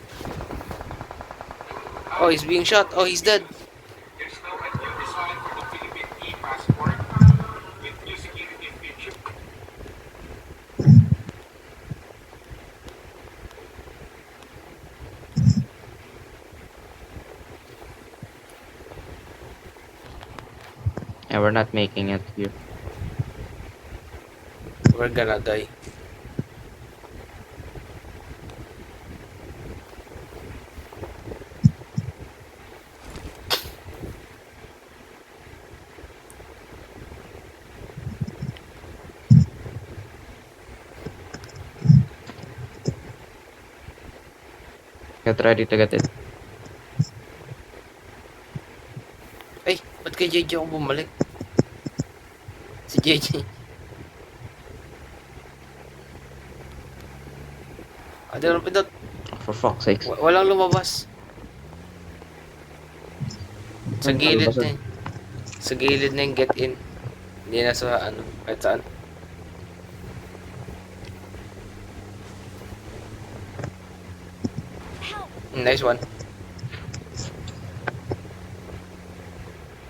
Oh, he's being shot. Oh, he's dead. there's now a new design for the Philippine e-passport with new security feature. Yeah, we're not making it here. We're gonna die. Get ready to get it. Ay, ba't kay JJ ako bumalik? Si JJ. Ate, ano pindot? For fuck's sakes. Walang lumabas. Sa gilid na yun. Sa gilid na yung get in. Hindi na sa ano, kahit saan. Nice one.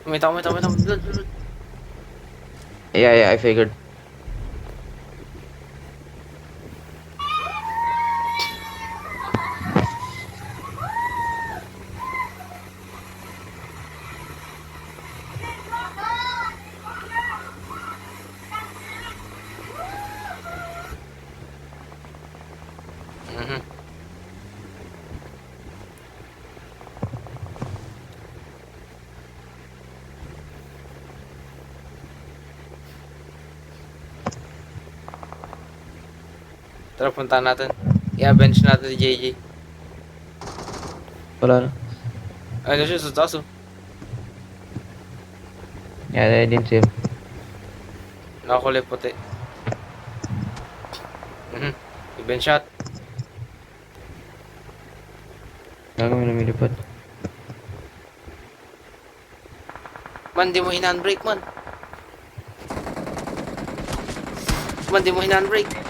May tao. Blood. Yeah, I figured. Mhm. Tara, punta natin. I-bench natin si JJ. Wala na. Ay, siya sa taas oh. Yeah, I didn't see him. Nakakulay puti. I-bench shot. Gagawin na lumilipad. Man, di mo hinandbrake, man. Man, di mo hinandbrake.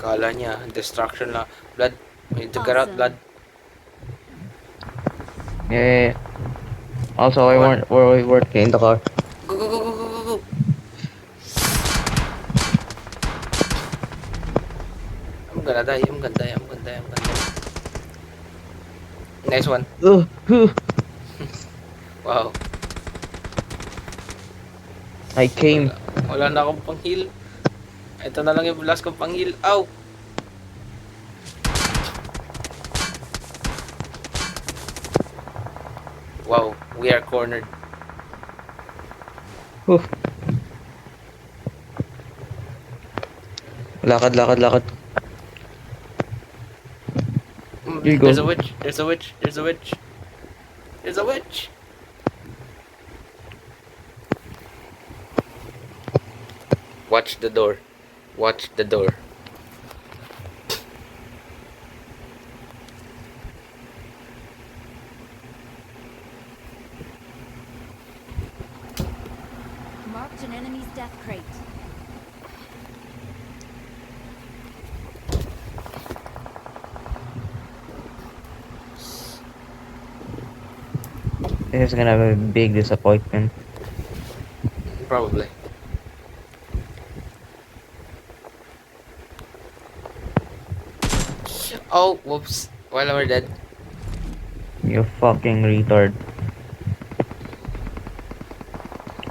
Kala niya, destruction lang. Blood. We need to get out, Awesome. blood. Yeah. Also, I weren't in the car. Go, go, go, go, go, go, go. I'm gonna die, I'm gonna die, I'm gonna die, I'm gonna die. Nice one. Wow. I came. Wala na akong pang-heal. Ito na lang yung last kong pang-heal. Ow! Wow, we are cornered. Oof. Lakad, lakad, lakad. Here you go. There's a witch, there's a witch, there's a witch. There's a witch! Watch the door. Watch the door. Marked an enemy's death crate. This is gonna be a big disappointment. Probably. Oh, whoops. While we're dead. You fucking retard.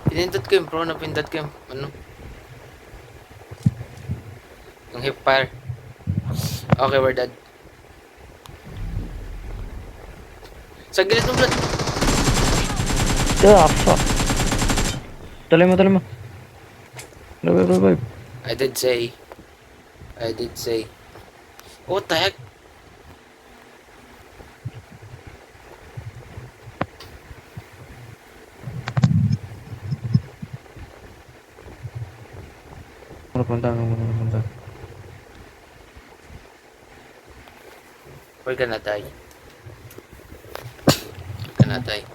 Pinindot ko yung pro na pindot ko yung ano. Yung hip fire. Okay, we're dead. Sa gilid ng blood. Ah, fuck. Tuloy mo, tuloy mo. Revive. I did say. I did say. What the heck? Ano punta? We're gonna die. We're gonna die.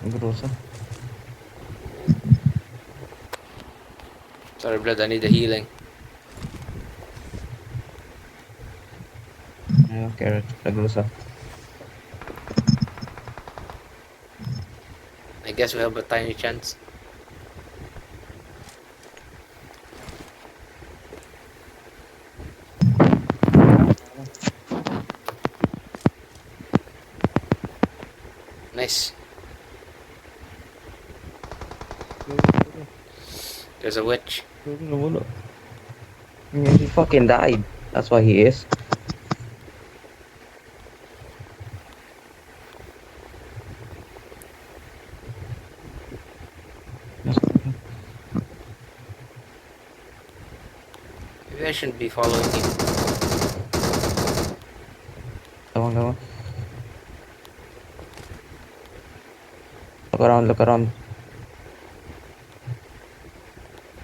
Grosa. Sorry, blood. I need the healing. Carrot. Grosa. I guess we have a tiny chance. Nice. There's a witch. He fucking died. That's why he is. Maybe I shouldn't be following him. Tawang. Look around.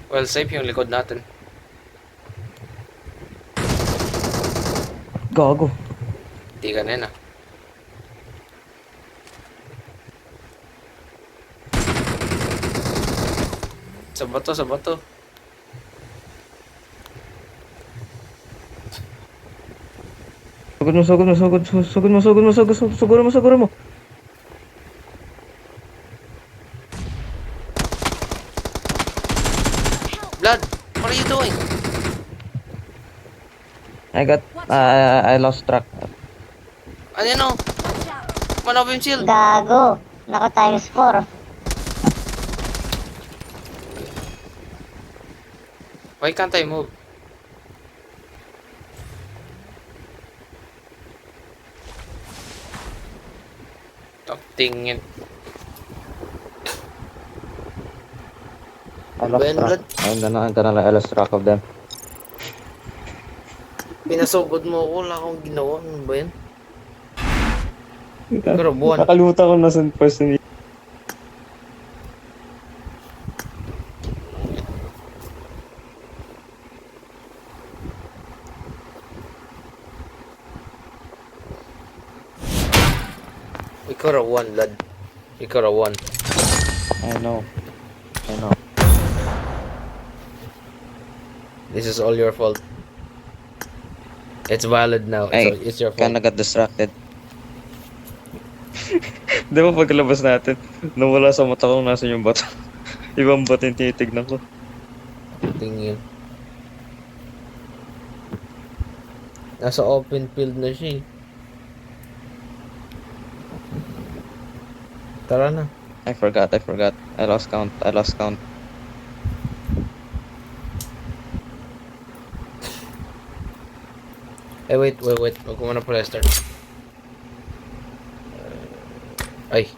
Well, safe yung likod natin. Gago. Di ka na yun ah. Sa bato, sa bato. Sugod mo. Blood, what are you doing? I lost track. Ano yun oh? Watch out! Man off yung shield. Gago. Naka times 4. Why can't I move? Tingin. I lost Ben, track. Blood. I'm gonna I lost track of them. Pinasugod mo ako, wala akong ginawa. Ano ba yan? Karabuan. Nakalimutan ko na sa person. Ikaw rawan, lad. Ikaw rawan. I know. This is all your fault. It's valid now. Ay, It's your fault. kinda got distracted. Di ba pagkalabas natin, nawala sa mata ko kung nasan yung bato. Ibang bato yung tinitignan ko. Tingin. Nasa open field na siya eh. Tara na. I forgot. I lost count. Eh, wait. Huwag ko muna pala start. Ay.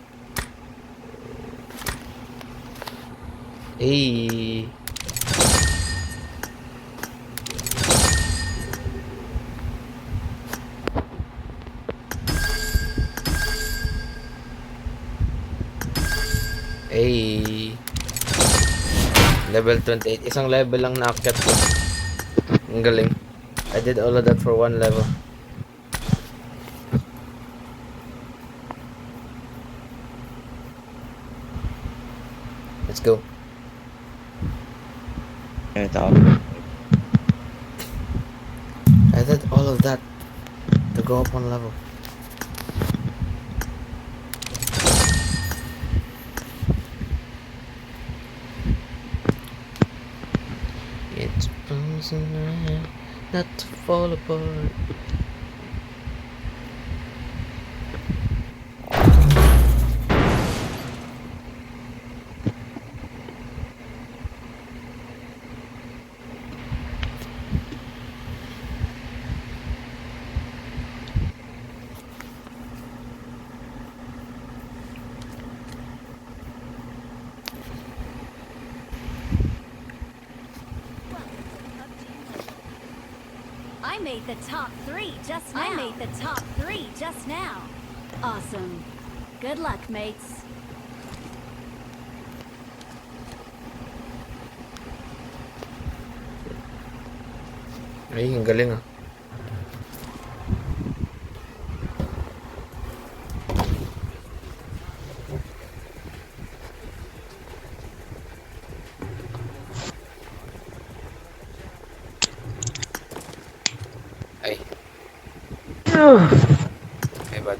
Hey. Hey. Level 28. Isang level lang na-accept ko. Ang galing. I did all of that for one level. Let's go. Ganito ako. I did all of that to go up one level. It's possible not to fall apart. I made the top 3 just now. Awesome. Good luck, mates. Ay, ang galing ah. Ay.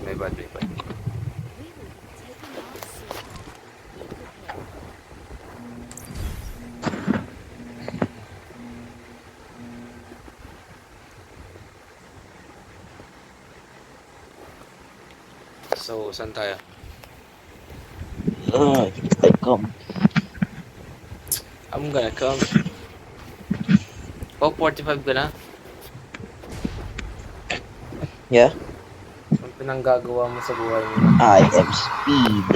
May bad. So, saan tayo? I come. I'm gonna come. Oh, 45 ka na? Yeah? Ang pinanggagawa mo sa buhay mo? I am speed.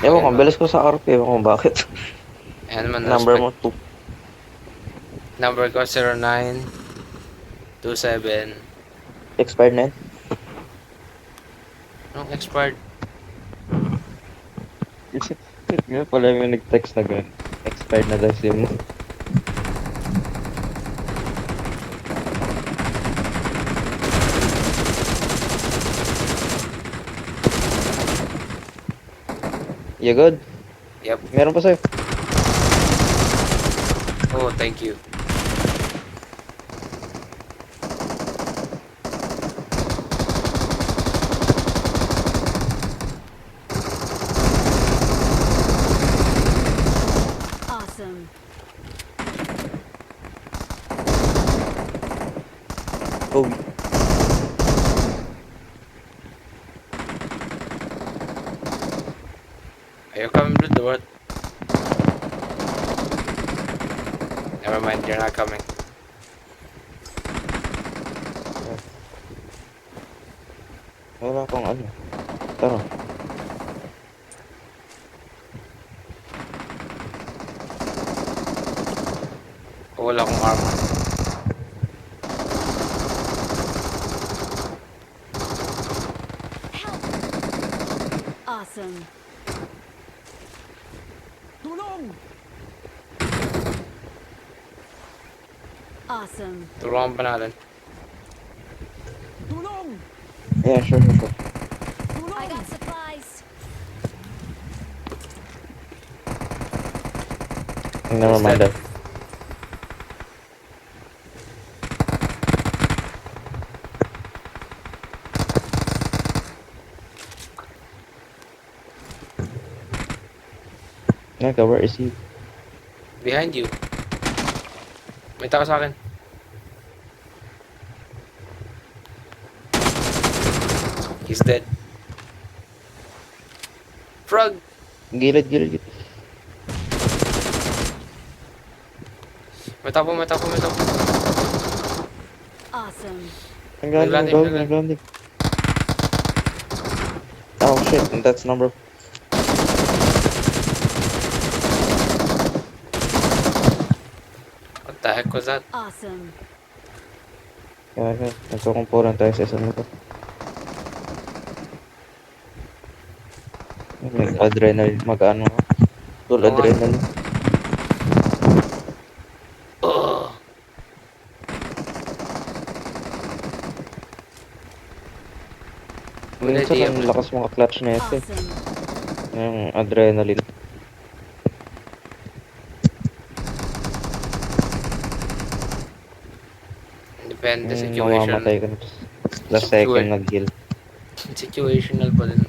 Ewan ko, ang bilis ko sa RP. Ewan ko bakit. Ayan naman, Number respect. mo, 2. Number ko 0927. Expired na yun? Anong expired? Nga pala may nag-text na gano'n. Expired na daw SIM mo. You good? Yep. Meron pa sa'yo. Oh, thank you. Awesome. Oh, Are you coming, Blood? The what? Never mind, you're not coming. Wala akong ano. Tara. Wala akong armor. Awesome. Awesome. Tulungan pa natin. Yeah, sure. I got supplies. Never mind that. Naka, where is he? Behind you. May tao sa akin. He's dead. Frog! Gilid. May tapo. Awesome. Naglanding. Oh shit, that's number. What the heck was that? Awesome. Kaya, nagkakumpulan tayo sa isang lugar. Adrenaline, mag-ano nga. Full Oo nga. adrenaline. Ugh. Good Minsan idea. ang lakas mga clutch na ito. Awesome. Yung adrenaline. Depende Yung situation. mamamatay ka na. Last second nag-heal. Situational pa din.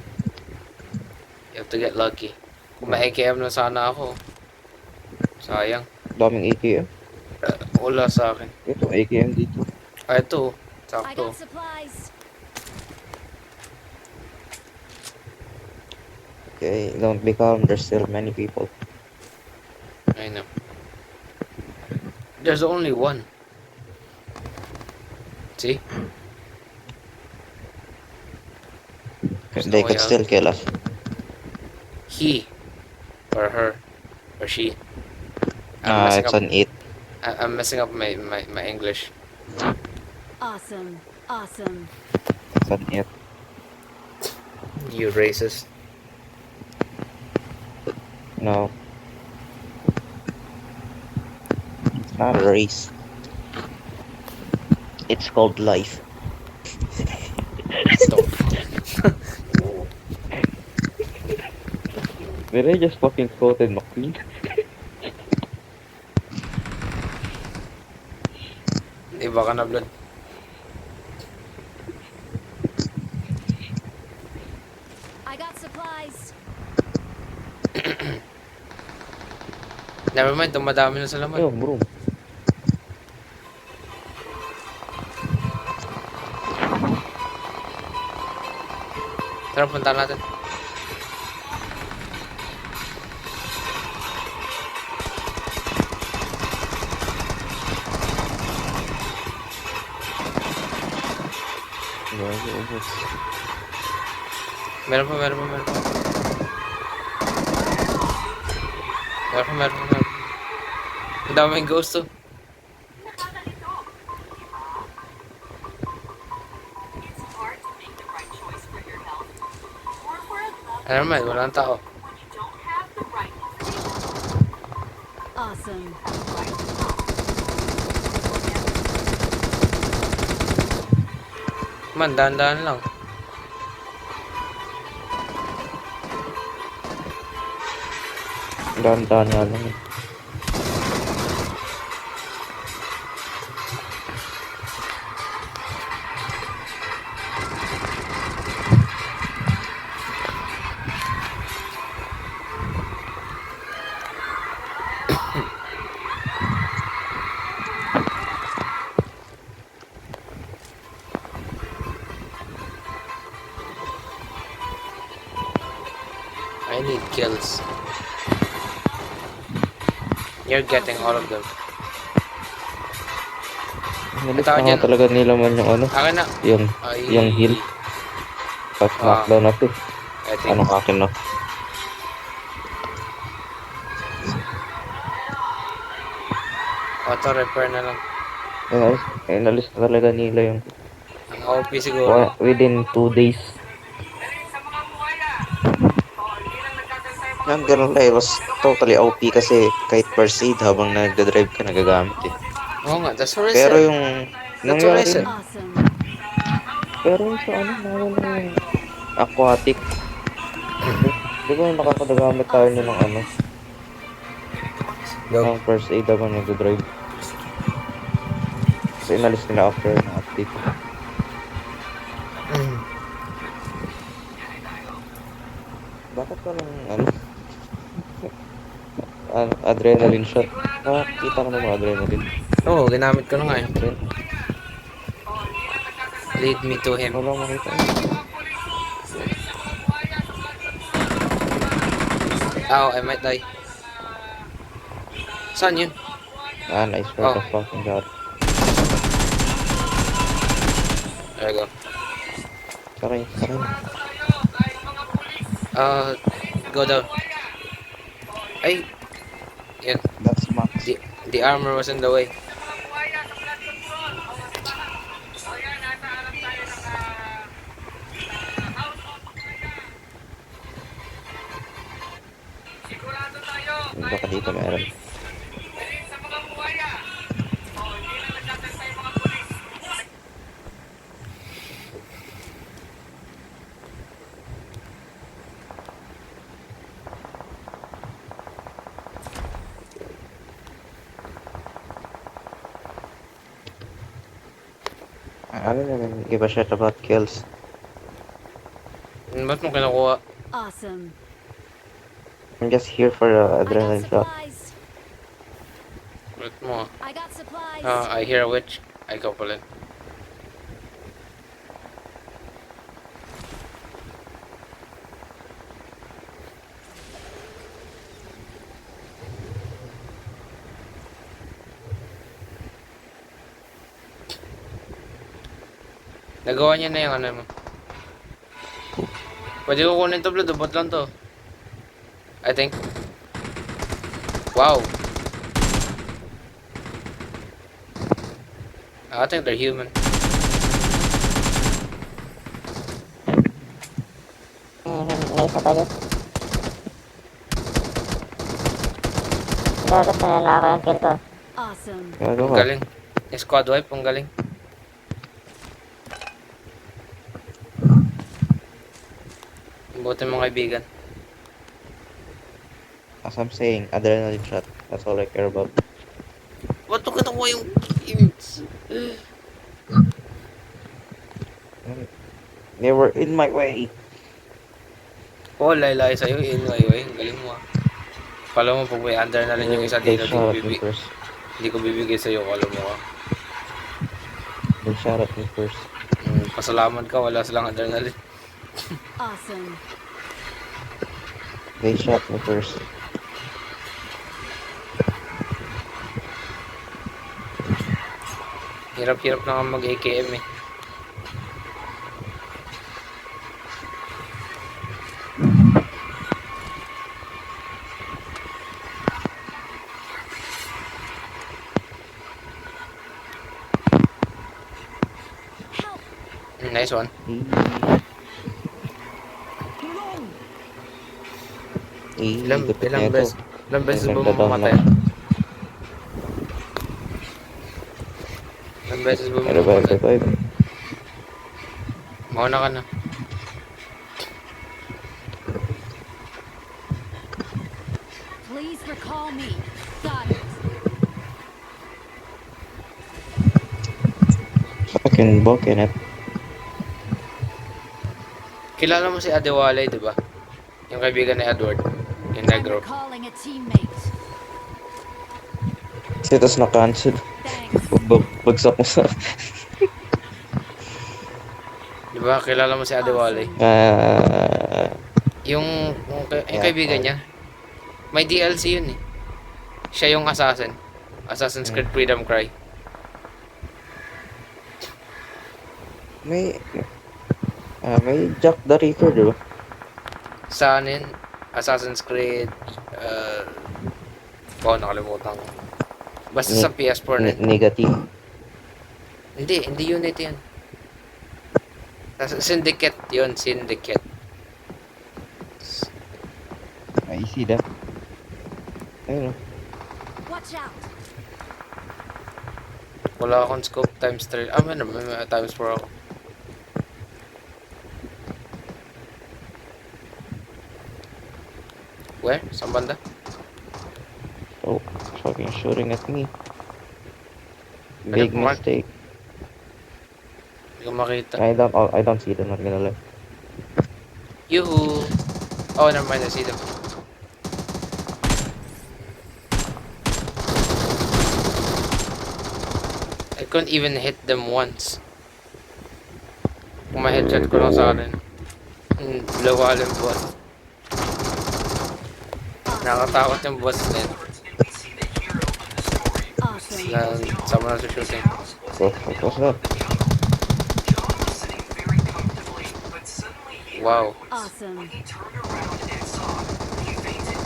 You have to get lucky. Kung ma-AKM na sana ako. Sayang. Daming AKM. Wala sa akin. Ito, AKM dito. Ah, ito. I Sakto. got supplies. Okay, don't be calm. There's still many people. I know. There's only one. See? There's They no could way still out. kill us. He. Or her. Or she. It's an 8. I'm messing up my English. Awesome. Awesome. It's an 8. You racist. No. It's not a race. It's called life. Stop. Did I just fucking quoted McQueen? Iba ka na, blood. I got supplies. Never mind, dumadami na sa laman. Yo, bro. Tara, punta natin. Meron pa. Ang daming ghost to. Nakakalito, di ba? It's hard to make the right choice for your health or for a loved Ano naman, walang tao. when you don't have the right information. Awesome. Man, dahan-dahan lang. Dahan-dahan nga lang. I need kills. You're getting all of them. Nalit Tao na dyan. nga talaga nila man yung ano, Akin na. yung Ay. heal. Tapos knockdown na to. I think. Anong akin na? Auto repair na lang. Inalis na talaga nila yung Ang OP siguro. within 2 days. Yan, ganun lang. It was totally OP kasi kahit first aid habang nagdadrive ka, nagagamit eh. Oo nga, that's what I Pero said. yung That's what I nangyari, said. Awesome. pero yung sa ano, nawala yung aquatic. Di ba nakakadagamit tayo nyo ng ano, Go. ng first aid habang nagdadrive. Kasi inalis nila after ng update. Bakit ka ng ano? Adrenaline shot. Kita ko ng mga adrenaline. Oo, ginamit ko na nga eh. Adren- Lead me to him. Wala makita. Oh, I might die. Saan yun? Nice for Oh. the fucking god. There you go. Saray. Go down. Ay! Yan. That's max. The armor was in the way. Baka dito meron. I don't even give a shit about kills. Ba't mo kinukuha? Awesome. I'm just here for the I got adrenaline shot. supplies. Ba't mo? I got supplies. I hear a witch. Ay, ikaw pala. Nagawa niya na yung ano mo. Pwede ko kunin to, Blood. Ubot lang to. I think. Wow. I think they're human. May isa pa dyan. Dapat na ako yung kill ko. Awesome. Gago Ang ka. galing. Yung squad wipe, ang galing. Buti mga kaibigan. As I'm saying, adrenaline shot. That's all I care about. Ba't ko kinukuha yung kills? They were in my way. Oh, laylay sa'yo. Anyway, ang galing mo ah. Kala mo pag may under na rin yung isa They dito, shot at me first. hindi ko bibigay sa'yo. Kala mo ah. They shot at me first. Pasalamat ka, wala silang adrenaline. Awesome. They shot me first. Hirap-hirap na nga mag-AKM eh. Nice one. Ilang beses ba mamatay? Ilang beses ba mamatay? Revive. Mauna ka na. Please recall me. Got it. Fucking booking it. Kilala mo si Adewale, di ba? Yung kaibigan ni Edward. Yung I'm negro. recalling a teammate. Kasi tapos na-cancel. Thanks. Bagsak mo sa... Di ba? Kilala mo si Adewale. Yung kaibigan niya. May DLC yun eh. Siya yung assassin. Assassin's Creed Freedom Cry. May Jack the Ripper, di ba? Sa ano yun? Assassin's Creed, nakalimutan ko. Basta sa PS4 na yun. Negative. Hindi Unity yun. Syndicate yun, Syndicate. I see that. Ayun, oh. Watch out! Wala akong scope times 3. May times 4 ako. Where? Saan banda? Oh, fucking shooting at me. Ano Big po, Mark? mistake. Hindi ko makita. I don't see them, not gonna lie. Yoo-hoo! Oh, never mind. I see them. I couldn't even hit them once. Kung ma-headshot ko lang sa akin. Lawa yung boss. Nakatakot yung boss na yun. Awesome. Na sama na sa shooting. What's that? John was sitting very comfortably, but suddenly he Wow. Awesome. When he turned around and saw, he fainted.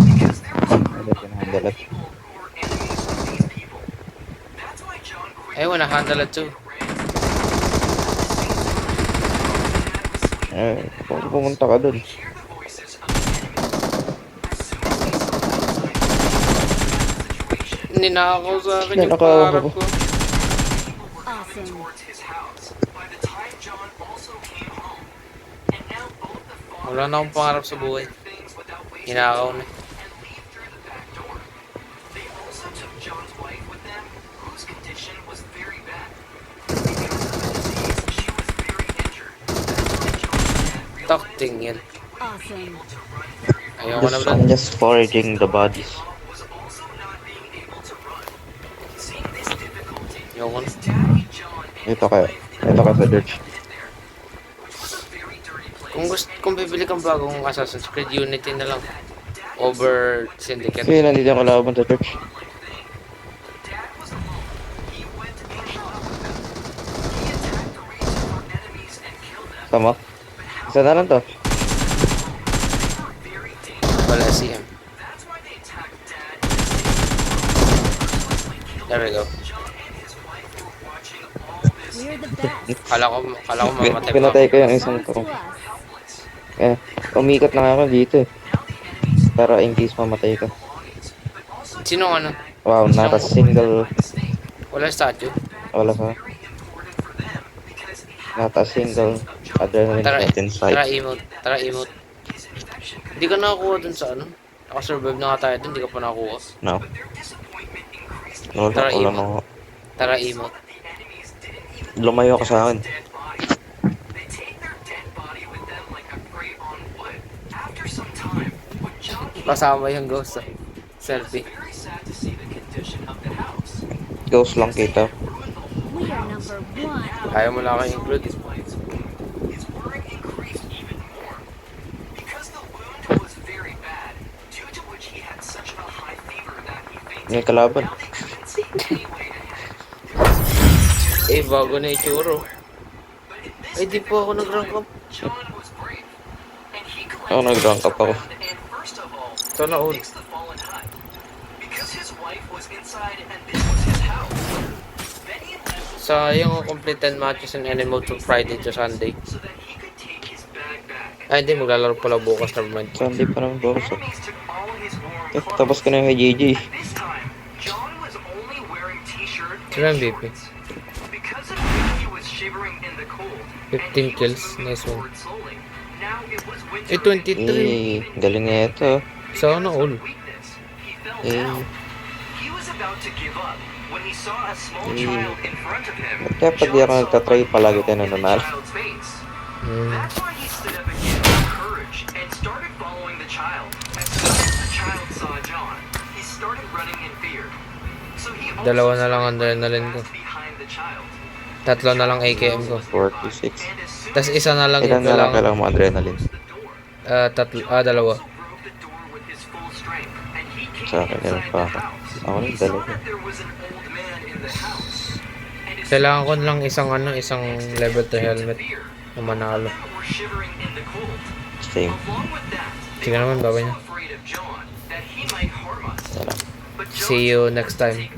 Because there was a group of handle it. people who were enemies of these people. That's why John quickly I wanna handle it too. Kung pumunta ka dun. hear the voices of the enemies. As soon as they saw the signs of the situation, Ninakaw sa akin yung Ninakaw pangarap ako. ko. people were coming Awesome. towards his house. By the time John also came home, and now both the father Wala na akong pangarap sa buhay. things without wasting Ninakaw na. and leave through the back door. They also took John's wife with them, whose condition was very bad. Because of the disease, she was very injured. That's why John's dad realized Takting yan. Awesome. to run very Ayoko na I'm just foraging the bodies. was also not being able to run. Seeing this difficulty, Ayoko na. his daddy John and Ito ka sa church. which was a very dirty place. Kung bibili kang bagong Assassin's Creed, Unity na lang. Over Syndicate. Kasi nandito yung kalaban sa church. Dad was alone. He went and shot with them. He attacked the region for enemies and killed them. Tama? Isa na lang to. They were very dangerous. Wala SCM. That's why they attacked Dad. There we go. John and his wife were watching all this We're the best. Kala ko mamatay pa. Pinatay ko yung isang Belongs to ko. us. Umikot lang ako dito eh. Para in case mamatay ka. Sino ano? Wow, not a single... Wala statue. Wala sa... Not a single adrenaline Tara, shot inside. Tara emote. Hindi ka nakakuha dun sa ano? Nakasurvive na nga tayo dun, hindi ka pa nakakuha. No. Wala, Tara, wala emote. na. Tara emote. Lumayo ka sa akin. They take their dead body with them like a prey on wood. After some time, when John came Kasama yung ghost sa selfie. very sad to see the condition of the house. Ghost lang kita. We are number one. Ayaw mo lang ako include. His worry increased even more. Because the wound was very bad, due to which he had such a high fever that he fainted. May kalaban. Now they couldn't see any way to head. Eh, bago na itsuro. But in this Ay, di po ako nag-rank up. John was brave. And he Ako nag-rank up ako. and first of all, Sana all. fixed the fallen hut. Because his wife was inside and this was his house. Then he left Sayang ako complete 10 matches in any mode from Friday to Sunday. so that he could take his bag back. Ay, hindi. Maglalaro pala bukas. Never mind. Sunday pa naman boss. Enemies took all his warm Tapos ko na yung kay JJ. This time, John was only wearing t-shirt Sino ang and MVP? shorts. Because of which he was shivering in the cold. 15 kills. Nice one. Slowly. Now it was winter. Eh, 23. Galing na ito. Sana all. Weakness. He fell Eh. down. He was about to give up when he saw a small child in front of him. Kaya pag di ako nagtatry, palagi tayo John saw the nananalo. child's face. Hmm. That's why he stood up again with courage and started following the child. As soon as the child saw John, he started running in fear. So he also Dalawa na lang ang started adrenaline ko. fast behind the child. 3 na lang AKM ko. 46. And as soon Tapos isa na lang Ilan yung na lang kailangan. kailangan mo adrenaline? as the door, Dalawa. also broke the door with his full strength, and he came Sa akin, meron inside pa the ako. house. Ako rin He saw dalawa. that there was an old man in the house. And as Kailangan ko soon as lang isang level to helmet. fear, na manalo. Them were shivering in the cold. Same. Along with that, Sige naman, were babay also na. afraid of John, that he might harm us. Salam. But John See you told next them to time. take